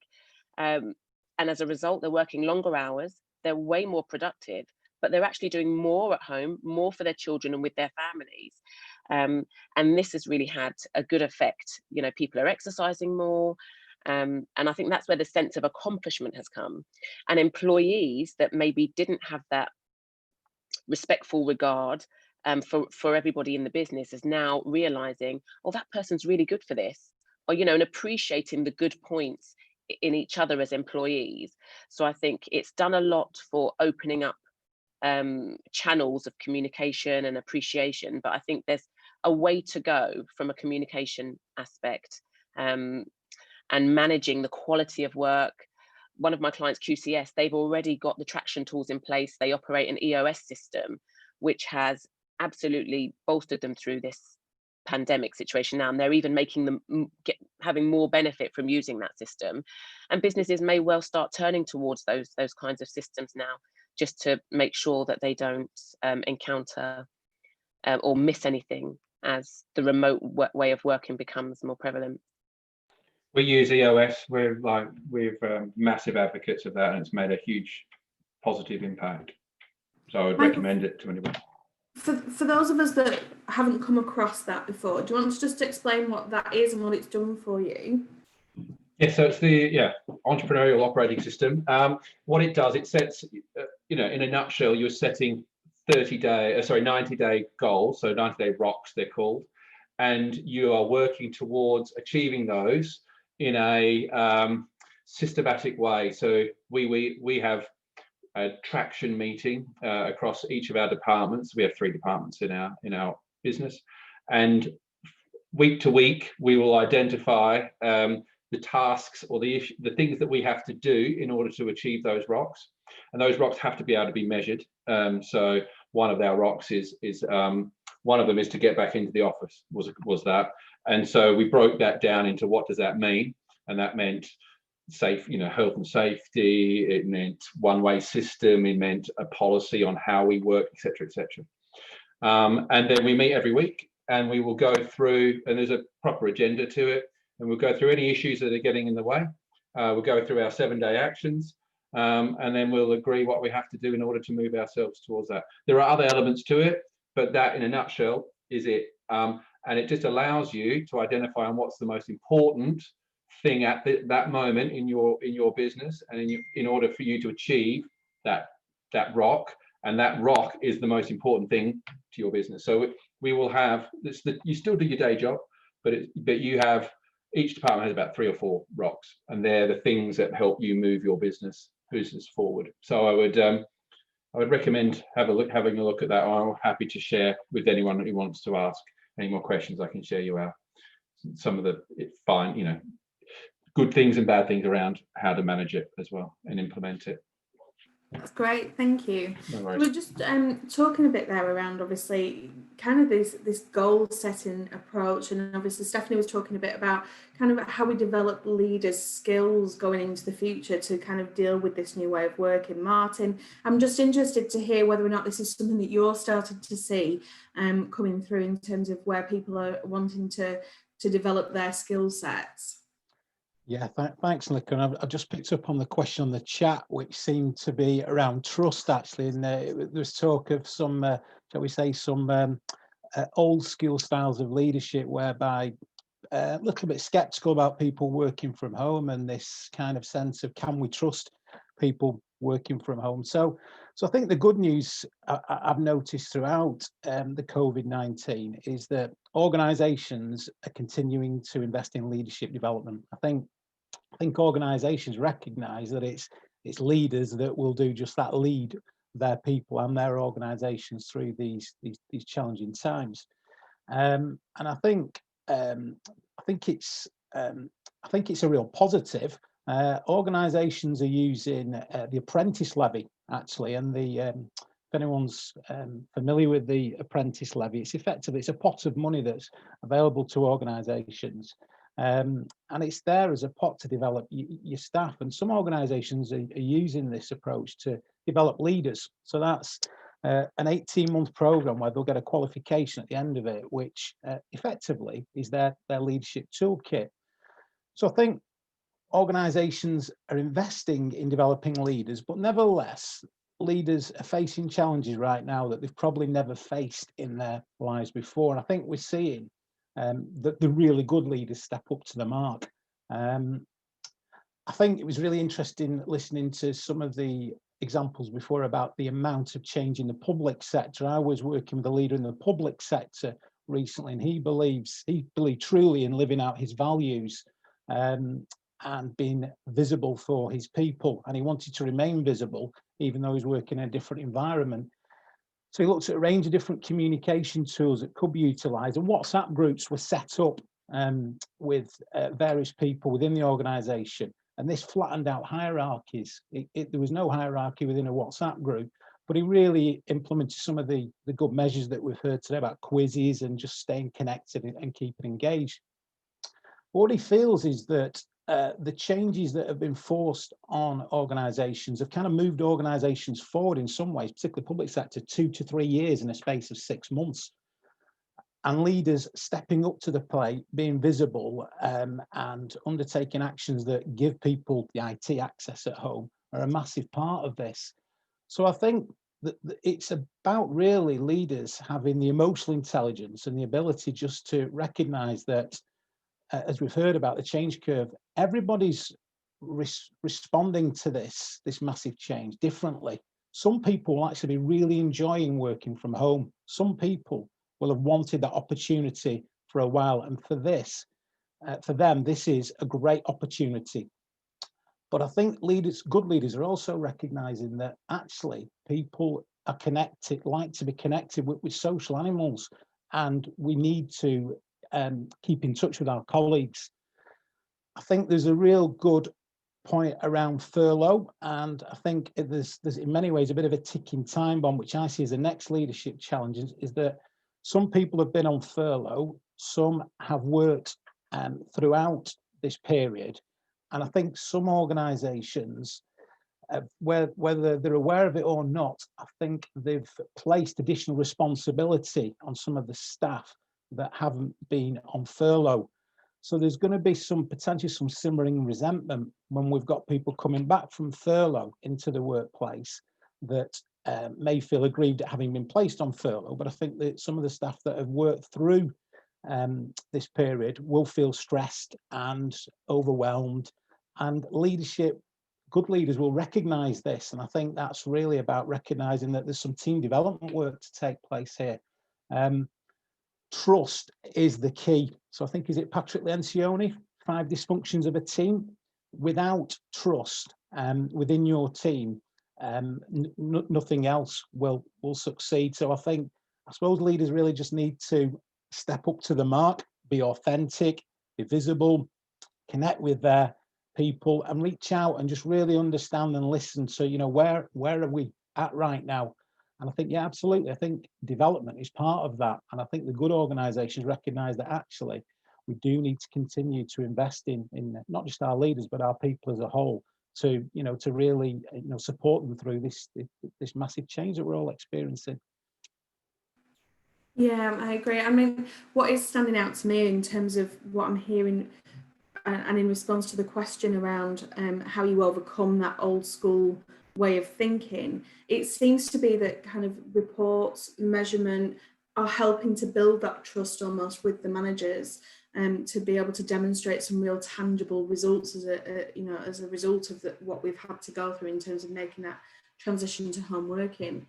And as a result, they're working longer hours, they're way more productive, but they're actually doing more at home, more for their children and with their families. And this has really had a good effect. People are exercising more. And I think that's where the sense of accomplishment has come. And employees that maybe didn't have that respectful regard for everybody in the business is now realizing, oh, that person's really good for this, or, and appreciating the good points in each other as employees. So I think it's done a lot for opening up channels of communication and appreciation, but I think there's a way to go from a communication aspect, and managing the quality of work. One of my clients, QCS, they've already got the traction tools in place. They operate an EOS system, which has absolutely bolstered them through this pandemic situation now, and they're even making them having more benefit from using that system. And businesses may well start turning towards those kinds of systems now, just to make sure that they don't encounter or miss anything as the remote way of working becomes more prevalent. We use EOS. We're massive advocates of that, and it's made a huge positive impact. So I would recommend it to anyone. For those of us that haven't come across that before, do you want to just explain what that is and what it's done for you? Yeah, so it's the entrepreneurial operating system. What it does, it sets, in a nutshell, you're setting 90-day goals, so 90-day rocks they're called, and you are working towards achieving those in a systematic way. So we have a traction meeting across each of our departments. We have 3 departments in our business, and week to week we will identify the tasks or the things that we have to do in order to achieve those rocks, and those rocks have to be able to be measured. So one of our rocks is 1 One of them is to get back into the office, was that. And so we broke that down into what does that mean? And that meant safe, health and safety. It meant one-way system. It meant a policy on how we work, etc., etc. And then we meet every week, and we will go through, and there's a proper agenda to it, and we'll go through any issues that are getting in the way. We'll go through our 7-day actions, and then we'll agree what we have to do in order to move ourselves towards that. There are other elements to it, but that in a nutshell is it. And it just allows you to identify on what's the most important thing at that moment in your business, and in order for you to achieve that rock. And that rock is the most important thing to your business. So we will have this, you still do your day job, but you have, each department has about 3 or 4 rocks, and they're the things that help you move your business forward. So I would recommend having a look at that. I'm happy to share with anyone who wants to ask any more questions. I can share you out some of the good things and bad things around how to manage it as well and implement it. That's great, thank you. No worries. We're just talking a bit there around, obviously, kind of this goal setting approach, and obviously Stephanie was talking a bit about kind of how we develop leaders' skills going into the future to kind of deal with this new way of working. Martin, I'm just interested to hear whether or not this is something that you're starting to see coming through in terms of where people are wanting to develop their skill sets. Yeah, thanks, Nick. And I've just picked up on the question on the chat, which seemed to be around trust, actually. And there's talk of some, shall we say, some old school styles of leadership, whereby a little bit skeptical about people working from home, and this kind of sense of, can we trust people working from home? So I think the good news I've noticed throughout the COVID-19 is that organisations are continuing to invest in leadership development. I think organisations recognise that it's leaders that will do just that, lead their people and their organisations through these challenging times. And I think it's a real positive. Organisations are using the apprentice levy, actually, and if anyone's familiar with the apprentice levy, it's a pot of money that's available to organisations. And it's there as a pot to develop your staff, and some organisations are using this approach to develop leaders. So that's an 18-month programme where they'll get a qualification at the end of it, which effectively is their leadership toolkit. So I think organisations are investing in developing leaders, but nevertheless, leaders are facing challenges right now that they've probably never faced in their lives before. And I think we're seeing that the really good leaders step up to the mark. I think it was really interesting listening to some of the examples before about the amount of change in the public sector. I was working with a leader in the public sector recently, and he believed truly in living out his values and being visible for his people. And he wanted to remain visible, even though he's working in a different environment. So he looked at a range of different communication tools that could be utilised, and WhatsApp groups were set up with various people within the organisation, and this flattened out hierarchies. There was no hierarchy within a WhatsApp group, but he really implemented some of the good measures that we've heard today about quizzes and just staying connected and keeping engaged. But what he feels is that the changes that have been forced on organisations have kind of moved organisations forward in some ways, particularly public sector, 2 to 3 years in a space of 6 months. And leaders stepping up to the plate, being visible and undertaking actions that give people the IT access at home are a massive part of this. So I think that it's about really leaders having the emotional intelligence and the ability just to recognise that, as we've heard about the change curve, everybody's responding to this massive change differently. Some people will actually be really enjoying working from home. Some people will have wanted that opportunity for a while, and for them, this is a great opportunity. But I think good leaders are also recognizing that actually people are connected, like to be connected with social animals, and we need to keep in touch with our colleagues. I think there's a real good point around furlough, and I think there's in many ways a bit of a ticking time bomb, which I see as the next leadership challenge, is that Some people have been on furlough, some have worked throughout this period. And I think some organisations, whether they're aware of it or not, I think they've placed additional responsibility on some of the staff that haven't been on furlough. So there's going to be potentially some simmering resentment when we've got people coming back from furlough into the workplace that may feel aggrieved at having been placed on furlough. But I think that some of the staff that have worked through this period will feel stressed and overwhelmed, and leadership, good leaders will recognise this. And I think that's really about recognising that there's some team development work to take place here. Trust is the key. So I think, is it Patrick Lencioni, 5 dysfunctions of a team? Without trust within your team, nothing else will succeed. So I suppose leaders really just need to step up to the mark, be authentic, be visible, connect with their people, and reach out and just really understand and listen. So, you know, where are we at right now? And I think, yeah, absolutely. I think development is part of that. And I think the good organisations recognise that actually we do need to continue to invest in not just our leaders, but our people as a whole, to really support them through this massive change that we're all experiencing. Yeah, I agree. I mean, what is standing out to me in terms of what I'm hearing, and in response to the question around how you overcome that old school way of thinking, it seems to be that kind of reports, measurement are helping to build that trust almost with the managers, to be able to demonstrate some real tangible results as a result of what we've had to go through in terms of making that transition to home working.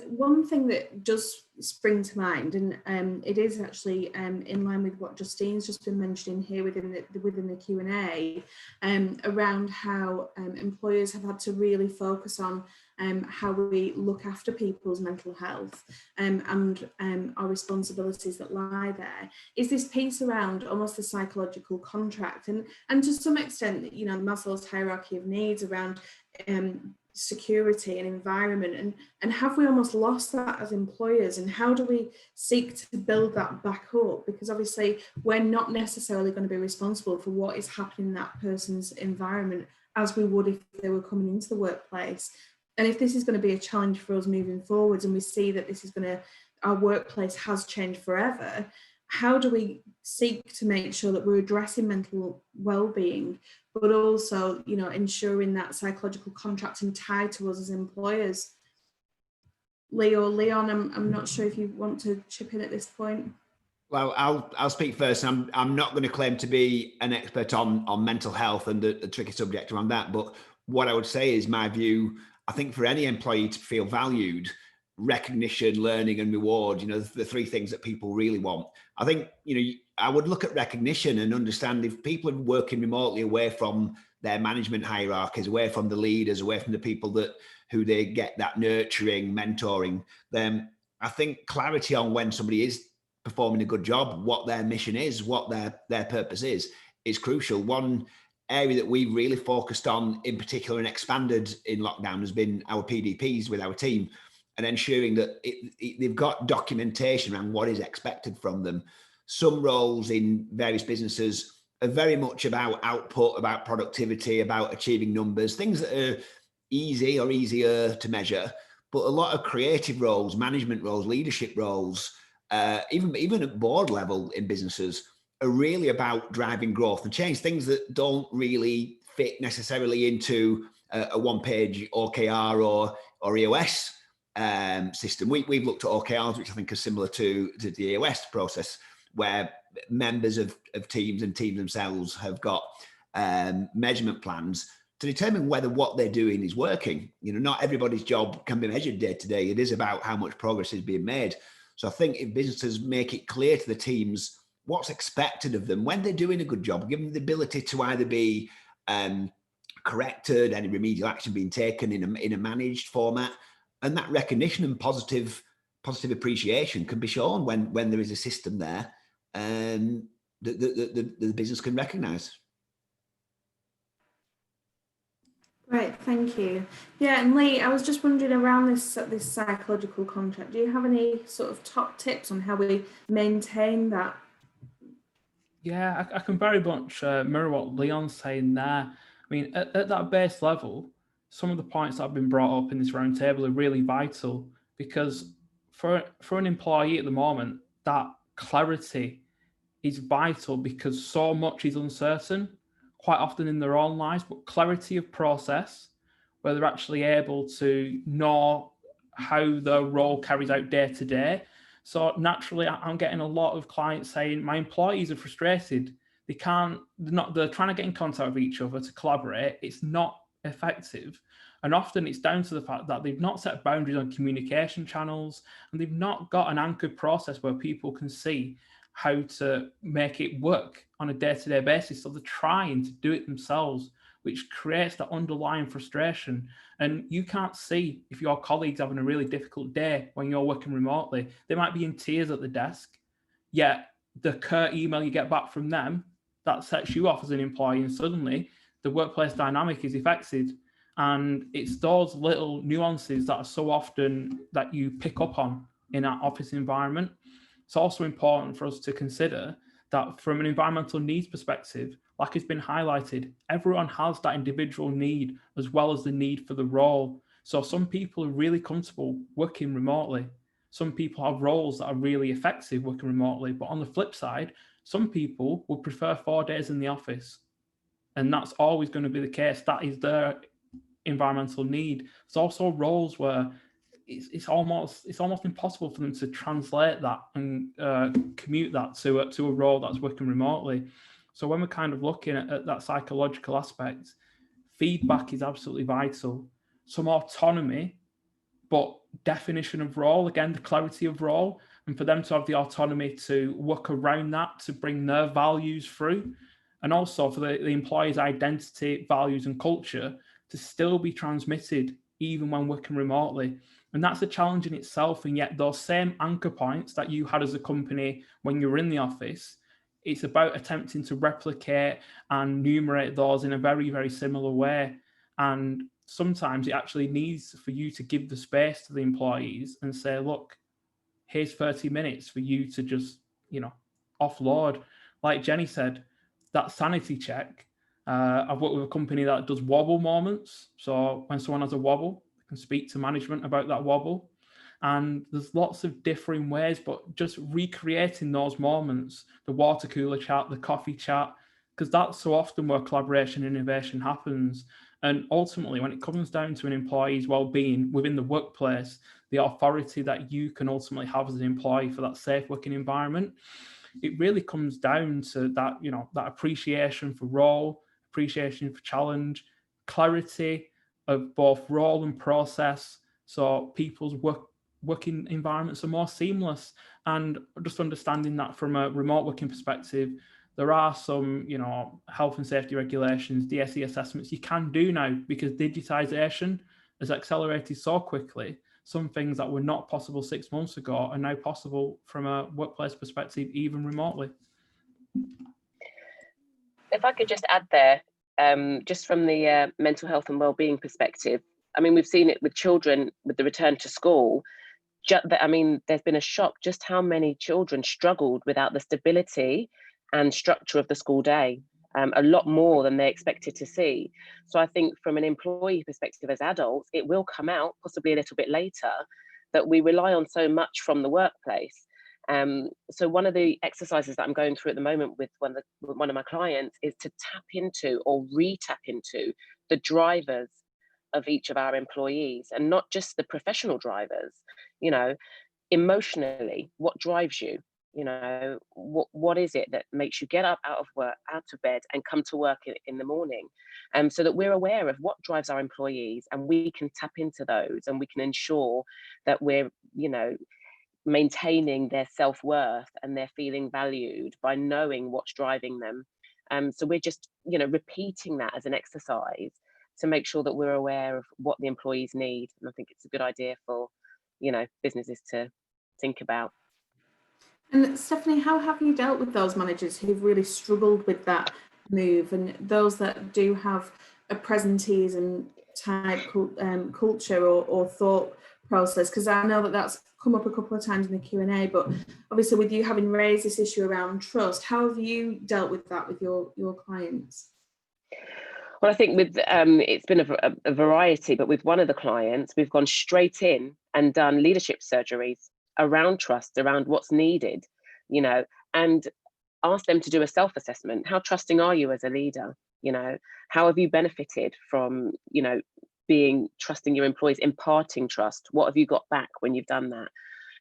One thing that does spring to mind, and it is actually in line with what Justine's just been mentioning here within the Q&A, around how employers have had to really focus on how we look after people's mental health and our responsibilities that lie there, is this piece around almost the psychological contract, and to some extent, you know, Maslow's hierarchy of needs around security and environment, and have we almost lost that as employers, and how do we seek to build that back up? Because obviously we're not necessarily going to be responsible for what is happening in that person's environment as we would if they were coming into the workplace. And if this is going to be a challenge for us moving forwards, and we see that this is our workplace has changed forever, how do we seek to make sure that we're addressing mental well-being, but also, you know, ensuring that psychological contracting tied to us as employers? Lee or Leon, I'm not sure if you want to chip in at this point. Well, I'll speak first. I'm not going to claim to be an expert on mental health and the tricky subject around that, but what I would say is my view. I think for any employee to feel valued, recognition, learning, and reward, you know, the 3 things that people really want. I think, you know, I would look at recognition and understand if people are working remotely away from their management hierarchies, away from the leaders, away from the people who they get that nurturing, mentoring, then I think clarity on when somebody is performing a good job, what their mission is, what their purpose is crucial. One area that we really focused on in particular and expanded in lockdown has been our PDPs with our team, and ensuring that they've got documentation around what is expected from them. Some roles in various businesses are very much about output, about productivity, about achieving numbers, things that are easy or easier to measure. But a lot of creative roles, management roles, leadership roles, even at board level in businesses, are really about driving growth and change, things that don't really fit necessarily into a one-page OKR or EOS system. We've looked at OKRs, which I think are similar to the EOS process, where members of teams and teams themselves have got measurement plans to determine whether what they're doing is working. You know, not everybody's job can be measured day to day. It is about how much progress is being made. So I think if businesses make it clear to the teams what's expected of them when they're doing a good job, give them the ability to either be corrected, any remedial action being taken in a managed format, and that recognition and positive appreciation can be shown when there is a system there that the business can recognise. Right, Thank you. Yeah, and Lee, I was just wondering around this psychological contract, do you have any sort of top tips on how we maintain that? Yeah, I can very much mirror what Leon's saying there. I mean, at that base level, some of the points that have been brought up in this roundtable are really vital, because for an employee at the moment, that clarity is vital, because so much is uncertain, quite often in their own lives, but clarity of process, where they're actually able to know how their role carries out day to day. So naturally, I'm getting a lot of clients saying my employees are frustrated. They're trying to get in contact with each other to collaborate. It's not effective. And often it's down to the fact that they've not set boundaries on communication channels, and they've not got an anchored process where people can see how to make it work on a day-to-day basis. So they're trying to do it themselves, which creates that underlying frustration. And you can't see if your colleague's having a really difficult day when you're working remotely. They might be in tears at the desk, yet the curt email you get back from them, that sets you off as an employee, and suddenly the workplace dynamic is affected. And it's those little nuances that are so often that you pick up on in our office environment. It's also important for us to consider that from an environmental needs perspective, like it's been highlighted, everyone has that individual need as well as the need for the role. So some people are really comfortable working remotely. Some people have roles that are really effective working remotely. But on the flip side, some people would prefer 4 days in the office. And that's always going to be the case. That is their environmental need. There's also roles where it's almost impossible for them to translate that and commute that to a role that's working remotely. So when we're kind of looking at that psychological aspect, feedback is absolutely vital. Some autonomy, but definition of role, again, the clarity of role, and for them to have the autonomy to work around that, to bring their values through, and also for the employee's identity, values, and culture to still be transmitted even when working remotely. And that's a challenge in itself. And yet those same anchor points that you had as a company when you were in the office, it's about attempting to replicate and numerate those in a very, very similar way. And sometimes it actually needs for you to give the space to the employees and say, look, here's 30 minutes for you to just, offload. Like Jenny said, that sanity check. I've worked with a company that does wobble moments. So when someone has a wobble, they can speak to management about that wobble. And there's lots of differing ways, but just recreating those moments, the water cooler chat, the coffee chat, because that's so often where collaboration and innovation happens. And ultimately, when it comes down to an employee's well-being within the workplace, the authority that you can ultimately have as an employee for that safe working environment, it really comes down to that, that appreciation for role, appreciation for challenge, clarity of both role and process, so people's working environments are more seamless. And just understanding that from a remote working perspective, there are some, health and safety regulations, DSE assessments you can do now, because digitization has accelerated so quickly. Some things that were not possible 6 months ago are now possible from a workplace perspective, even remotely. If I could just add there, just from the mental health and wellbeing perspective, I mean, we've seen it with children with the return to school. There's been a shock just how many children struggled without the stability and structure of the school day, a lot more than they expected to see. So I think from an employee perspective as adults, it will come out possibly a little bit later that we rely on so much from the workplace. So one of the exercises that I'm going through at the moment with one of my clients is to tap into or re-tap into the drivers of each of our employees, and not just the professional drivers. Emotionally, what drives you? What is it that makes you get up out of bed and come to work in the morning? So that we're aware of what drives our employees, and we can tap into those, and we can ensure that we're maintaining their self-worth and they're feeling valued by knowing what's driving them. So we're just repeating that as an exercise to make sure that we're aware of what the employees need. And I think it's a good idea for businesses to think about. And Stephanie, how have you dealt with those managers who've really struggled with that move, and those that do have a presenteeism type culture or thought process? Because I know that that's come up a couple of times in the Q&A, but obviously with you having raised this issue around trust, how have you dealt with that with your clients? Well, I think with it's been a variety, but with one of the clients, we've gone straight in and done leadership surgeries around trust, around what's needed, you know, and asked them to do a self-assessment. How trusting are you as a leader? You know, how have you benefited from, you know, trusting your employees, imparting trust? What have you got back when you've done that?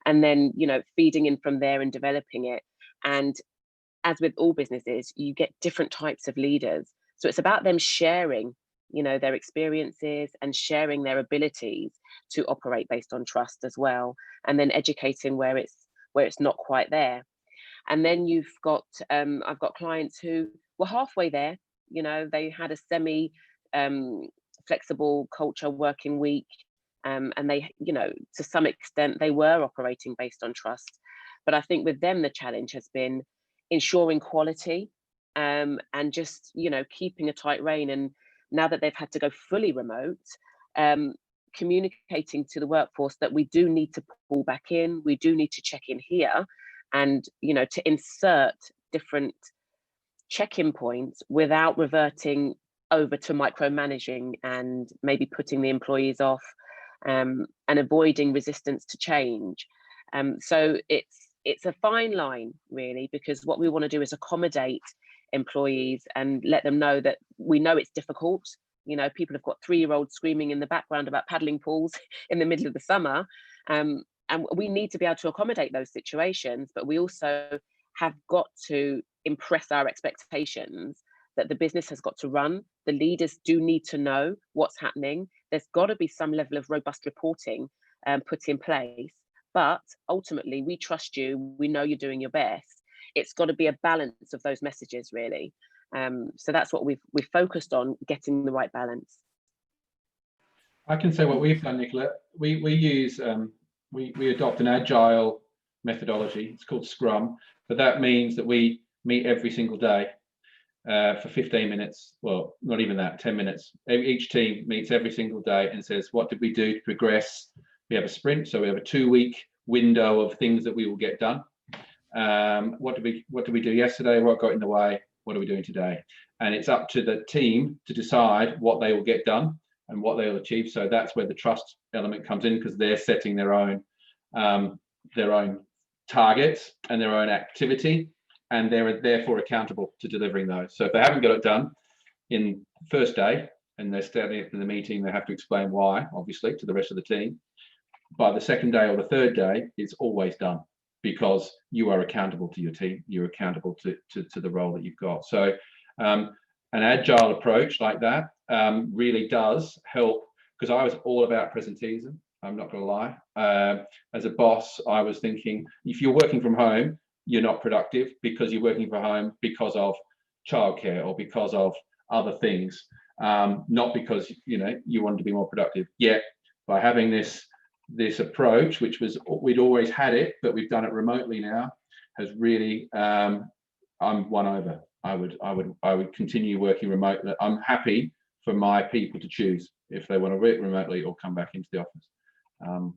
And then, you know, feeding in from there and developing it. And as with all businesses, you get different types of leaders. So it's about them sharing, you know, their experiences and sharing their abilities to operate based on trust as well. And then educating where it's not quite there. And then you've got, I've got clients who were halfway there, you know, they had a semi flexible culture working week. And they, you know, to some extent, they were operating based on trust. But I think with them, the challenge has been ensuring quality and just, you know, keeping a tight rein. And now that they've had to go fully remote, communicating to the workforce that we do need to pull back in, we do need to check in here, and, you know, to insert different check-in points without reverting over to micromanaging and maybe putting the employees off, and avoiding resistance to change. So it's a fine line, really, because what we want to do is accommodate employees and let them know that we know it's difficult. You know, people have got 3-year-olds screaming in the background about paddling pools in the middle of the summer. And we need to be able to accommodate those situations, but we also have got to impress our expectations that the business has got to run. The leaders do need to know what's happening. There's got to be some level of robust reporting put in place. But ultimately, we trust you. We know you're doing your best. It's got to be a balance of those messages, really. So that's what we've focused on, getting the right balance. I can say what we've done, Nicola. We use we adopt an agile methodology. It's called Scrum, but that means that we meet every single day for 15 minutes. Well, not even that, 10 minutes. Each team meets every single day and says, what did we do to progress? We have a sprint, so we have a 2-week window of things that we will get done. What did we do yesterday? What got in the way? What are we doing today? And it's up to the team to decide what they will get done and what they will achieve. So that's where the trust element comes in, because they're setting their own targets and their own activity, and they're therefore accountable to delivering those. So if they haven't got it done in the first day and they're standing up in the meeting, they have to explain why, obviously, to the rest of the team. By the second day or the third day, it's always done, because you are accountable to your team, you're accountable to the role that you've got. So an agile approach like that really does help, because I was all about presenteeism, I'm not going to lie. As a boss, I was thinking, if you're working from home, you're not productive because you're working from home because of childcare or because of other things, not because, you know, you want to be more productive. Yet by having this approach, which was, we'd always had it, but we've done it remotely now, has really, I'm won over. I would continue working remotely. I'm happy for my people to choose if they want to work remotely or come back into the office.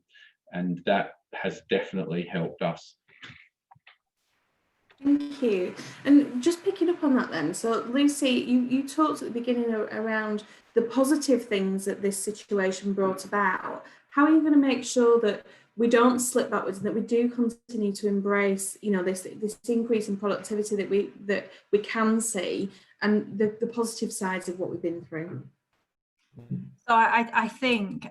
And that has definitely helped us. Thank you. And just picking up on that then, so Lucy, you talked at the beginning around the positive things that this situation brought about. How are you going to make sure that we don't slip backwards and that we do continue to embrace, you know, this increase in productivity that we can see, and the positive sides of what we've been through? So I think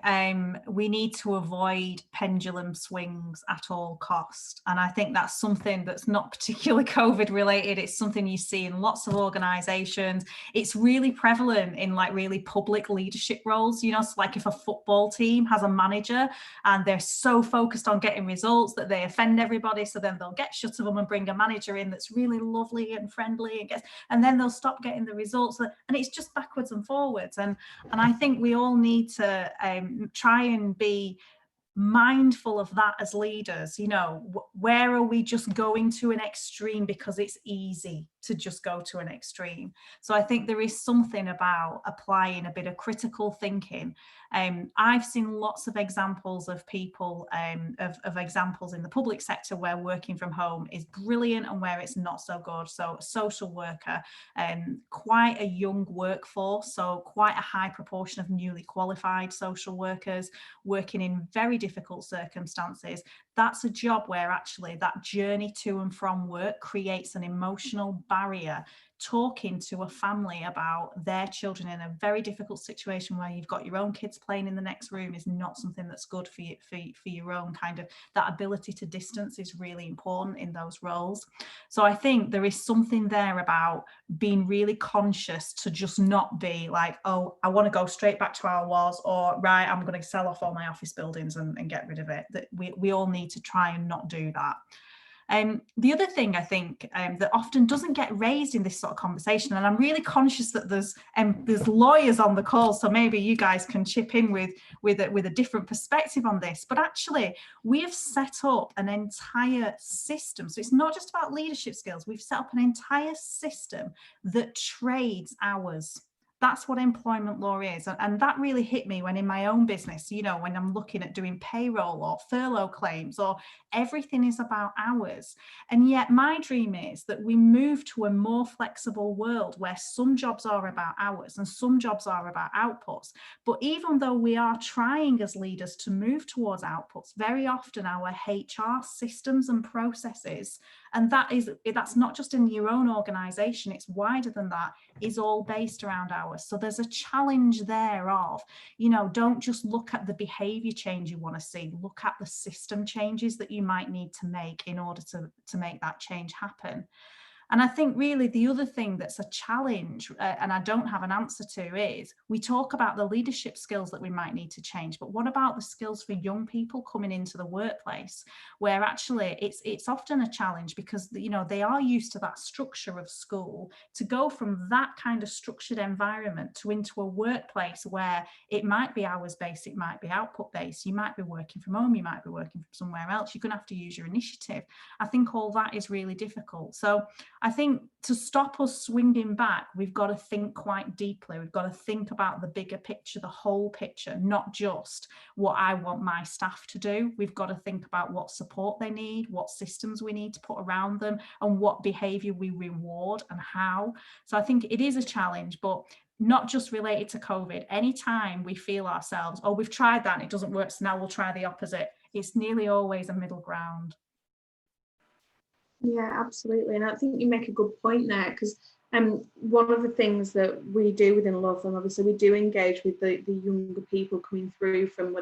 we need to avoid pendulum swings at all cost. And I think that's something that's not particularly COVID related. It's something you see in lots of organizations. It's really prevalent in like really public leadership roles, you know, so like if a football team has a manager and they're so focused on getting results that they offend everybody. So then they'll get shut of them and bring a manager in that's really lovely and friendly and then they'll stop getting the results. And it's just backwards and forwards. And I think we all need to try and be mindful of that as leaders. You know, where are we just going to an extreme because it's easy? to just go to an extreme. So I think there is something about applying a bit of critical thinking. I've seen lots of examples of people, of examples in the public sector where working from home is brilliant and where it's not so good. So a social worker, quite a young workforce, so quite a high proportion of newly qualified social workers working in very difficult circumstances. That's a job where actually that journey to and from work creates an emotional barrier. Talking to a family about their children in a very difficult situation where you've got your own kids playing in the next room is not something that's good for you, for your own kind of, that ability to distance is really important in those roles. So I think there is something there about being really conscious to just not be like, oh, I want to go straight back to how I was, or right, I'm going to sell off all my office buildings and get rid of it. That we all need to try and not do that. The other thing I think that often doesn't get raised in this sort of conversation, and I'm really conscious that there's lawyers on the call, so maybe you guys can chip in with a different perspective on this, but actually we have set up an entire system. So it's not just about leadership skills. We've set up an entire system that trades hours. That's what employment law is. And that really hit me when in my own business, you know, when I'm looking at doing payroll or furlough claims, or everything is about hours. And yet my dream is that we move to a more flexible world where some jobs are about hours and some jobs are about outputs. But even though we are trying as leaders to move towards outputs, very often our HR systems and processes, and that's not just in your own organization, it's wider than that, is all based around hours. So there's a challenge there of, you know, don't just look at the behavior change you want to see, look at the system changes that you might need to make in order to make that change happen. And I think really the other thing that's a challenge, and I don't have an answer to, is we talk about the leadership skills that we might need to change, but what about the skills for young people coming into the workplace, where actually it's often a challenge because, you know, they are used to that structure of school, to go from that kind of structured environment to into a workplace where it might be hours based, it might be output based, you might be working from home, you might be working from somewhere else, you're going to have to use your initiative. I think all that is really difficult. So I think to stop us swinging back, we've got to think quite deeply. We've got to think about the bigger picture, the whole picture, not just what I want my staff to do. We've got to think about what support they need, what systems we need to put around them, and what behaviour we reward and how. So I think it is a challenge, but not just related to COVID. Anytime we feel ourselves, oh, we've tried that and it doesn't work, so now we'll try the opposite. It's nearly always a middle ground. Yeah, absolutely. And I think you make a good point there, because one of the things that we do within law firm, obviously we do engage with the younger people coming through from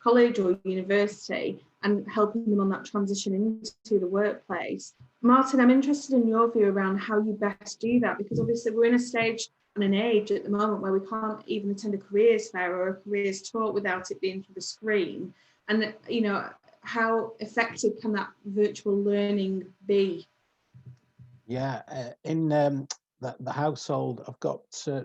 college or university and helping them on that transition into the workplace. Martin, I'm interested in your view around how you best do that, because obviously we're in a stage and an age at the moment where we can't even attend a careers fair or a careers talk without it being through the screen. And, you know, how effective can that virtual learning be? Yeah, in the household, I've got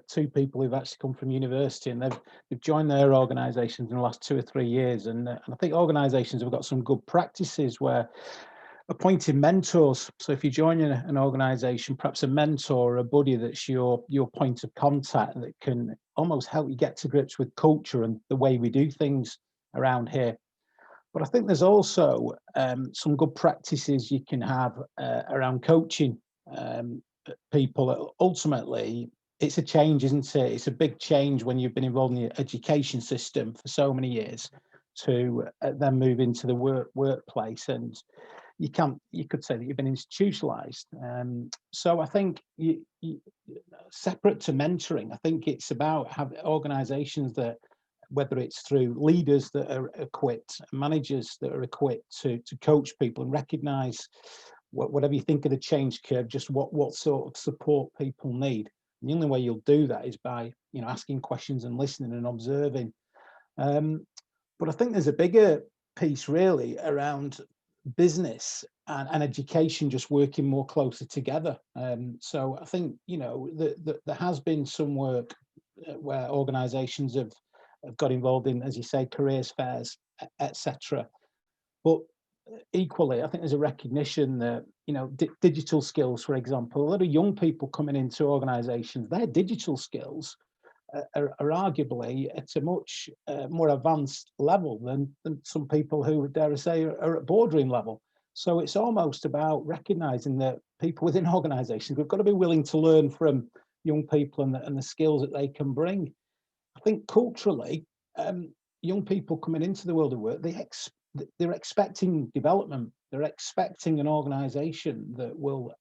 two people who've actually come from university, and they've joined their organisations in the last 2 or 3 years, and I think organisations have got some good practices where appointing mentors. So if you join an organisation, perhaps a mentor or a buddy that's your point of contact that can almost help you get to grips with culture and the way we do things around here. But I think there's also some good practices you can have around coaching people. Ultimately, it's a change, isn't it? It's a big change when you've been involved in the education system for so many years to then move into the workplace, and you could say that you've been institutionalized. So I think you separate to mentoring, I think it's about having organizations that, whether it's through leaders that are equipped, managers that are equipped to coach people and recognize whatever you think of the change curve, just what sort of support people need. And the only way you'll do that is by, you know, asking questions and listening and observing. But I think there's a bigger piece really around business and education just working more closer together. So I think, you know, there has been some work where organizations have got involved in, as you say, careers fairs, etc. But equally, I think there's a recognition that digital skills, for example. A lot of young people coming into organizations, their digital skills are arguably at a much more advanced level than some people who, dare I say, are at boardroom level. So it's almost about recognizing that people within organizations, we've got to be willing to learn from young people and the skills that they can bring. I think culturally, young people coming into the world of work, they're expecting development. They're expecting an organization that will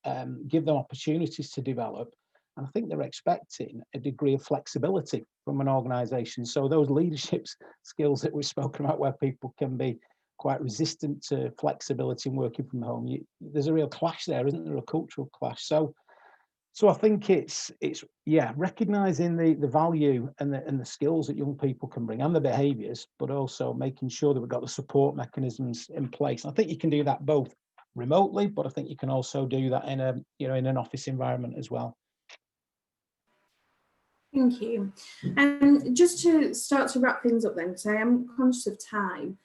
give them opportunities to develop. And I think they're expecting a degree of flexibility from an organization. So those leadership skills that we've spoken about, where people can be quite resistant to flexibility and working from home, there's a real clash there, isn't there? A cultural clash. So I think it's recognizing the value and the skills that young people can bring and the behaviors, but also making sure that we've got the support mechanisms in place. I think you can do that both remotely, but I think you can also do that in an office environment as well. Thank you. Just to start to wrap things up then, because I am conscious of time.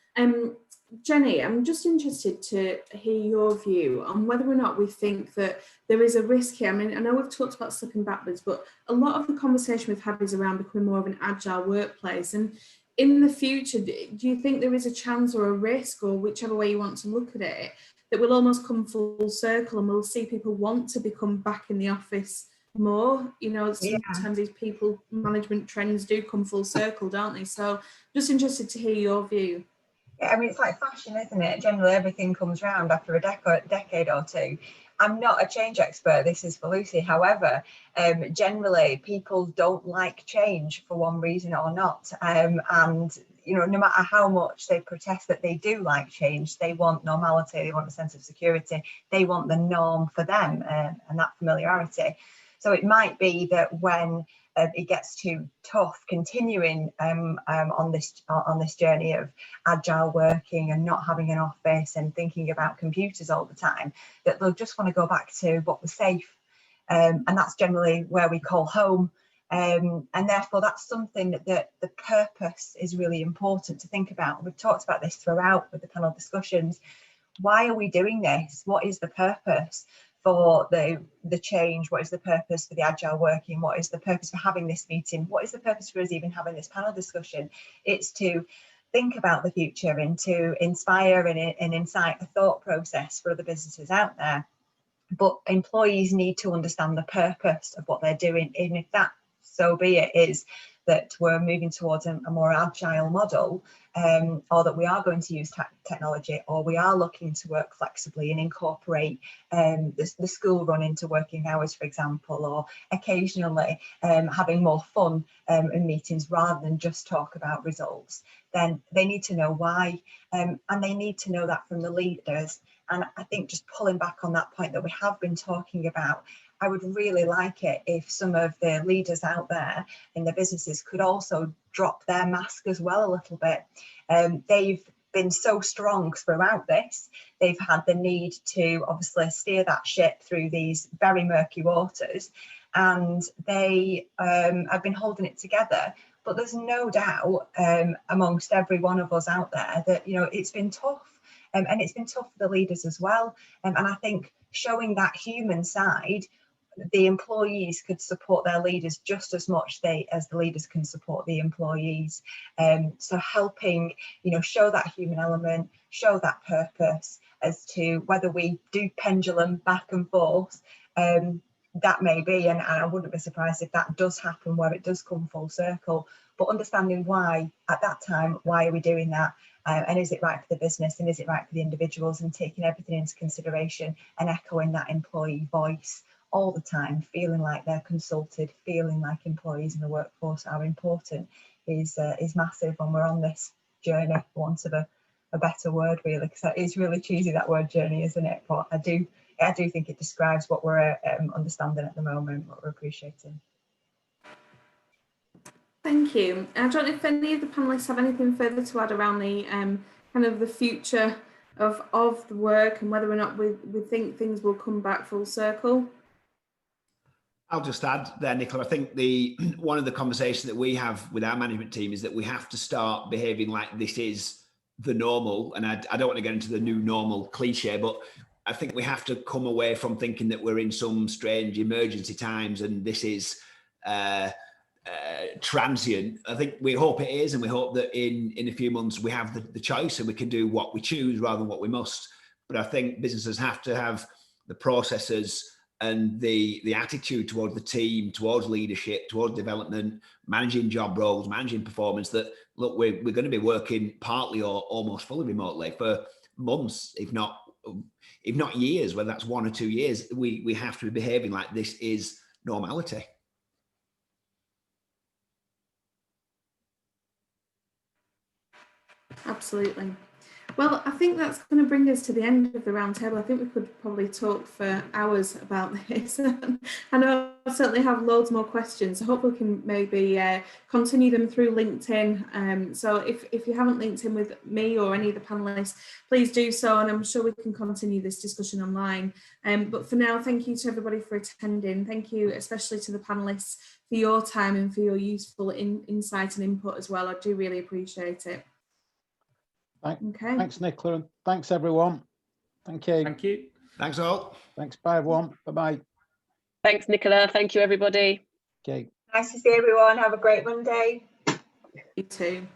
Jenny, I'm just interested to hear your view on whether or not we think that there is a risk here. I mean, I know we've talked about slipping backwards, but a lot of the conversation we've had is around becoming more of an agile workplace. And in the future, do you think there is a chance or a risk, or whichever way you want to look at it, that we'll almost come full circle and we'll see people want to become back in the office more? Sometimes these people management trends do come full circle, don't they? So just interested to hear your view. Yeah, I mean, it's like fashion, isn't it? Generally, everything comes round after a decade or two. I'm not a change expert. This is for Lucy. However, generally, people don't like change for one reason or not. And, no matter how much they protest that they do like change, they want normality, they want a sense of security, they want the norm for them and that familiarity. So it might be that when it gets too tough continuing on this journey of agile working and not having an office and thinking about computers all the time, that they'll just want to go back to what was safe, and that's generally where we call home. And therefore that's something that the purpose is really important to think about. We've talked about this throughout with the panel discussions. Why are we doing this? What is the purpose for the change? What is the purpose for the agile working? What is the purpose for having this meeting? What is the purpose for us even having this panel discussion? It's to think about the future and to inspire and incite a thought process for other businesses out there. But employees need to understand the purpose of what they're doing, and if that, so be it, is that we're moving towards a more agile model, or that we are going to use technology, or we are looking to work flexibly and incorporate the school run into working hours, for example, or occasionally having more fun in meetings rather than just talk about results, then they need to know why, and they need to know that from the leaders. And I think just pulling back on that point that we have been talking about, I would really like it if some of the leaders out there in the businesses could also drop their mask as well a little bit. They've been so strong throughout this. They've had the need to obviously steer that ship through these very murky waters, and they have been holding it together. But there's no doubt amongst every one of us out there that, it's been tough. And it's been tough for the leaders as well. And I think showing that human side, the employees could support their leaders just as much as the leaders can support the employees. So helping, show that human element, show that purpose as to whether we do pendulum back and forth, that may be, and I wouldn't be surprised if that does happen, where it does come full circle, but understanding why at that time, why are we doing that? And is it right for the business, and is it right for the individuals, and taking everything into consideration and echoing that employee voice all the time, feeling like they're consulted, feeling like employees in the workforce are important is massive when we're on this journey, for want of a better word, really, because it's really cheesy, that word journey, isn't it? But I do think it describes what we're understanding at the moment, what we're appreciating. Thank you. I don't know if any of the panelists have anything further to add around the kind of the future of the work and whether or not we think things will come back full circle. I'll just add there, Nicola, I think one of the conversations that we have with our management team is that we have to start behaving like this is the normal. And I don't want to get into the new normal cliche, but I think we have to come away from thinking that we're in some strange emergency times and this is transient. I think we hope it is, and we hope that in a few months we have the choice and we can do what we choose rather than what we must. But I think businesses have to have the processes and the attitude towards the team, towards leadership, towards development, managing job roles, managing performance, that look, we're going to be working partly or almost fully remotely for months, if not years, whether that's 1 or 2 years. We have to be behaving like this is normality. Absolutely. Well, I think that's going to bring us to the end of the roundtable. I think we could probably talk for hours about this. I know I certainly have loads more questions. I hope we can maybe continue them through LinkedIn. So if you haven't linked in with me or any of the panelists, please do so, and I'm sure we can continue this discussion online. But for now, thank you to everybody for attending. Thank you especially to the panelists for your time and for your useful insight and input as well. I do really appreciate it. Okay. Thanks, Nicola, and thanks everyone. Thank you. Thank you. Thanks all. Thanks. Bye everyone. Bye-bye. Thanks, Nicola. Thank you, everybody. Okay. Nice to see everyone. Have a great Monday. You too.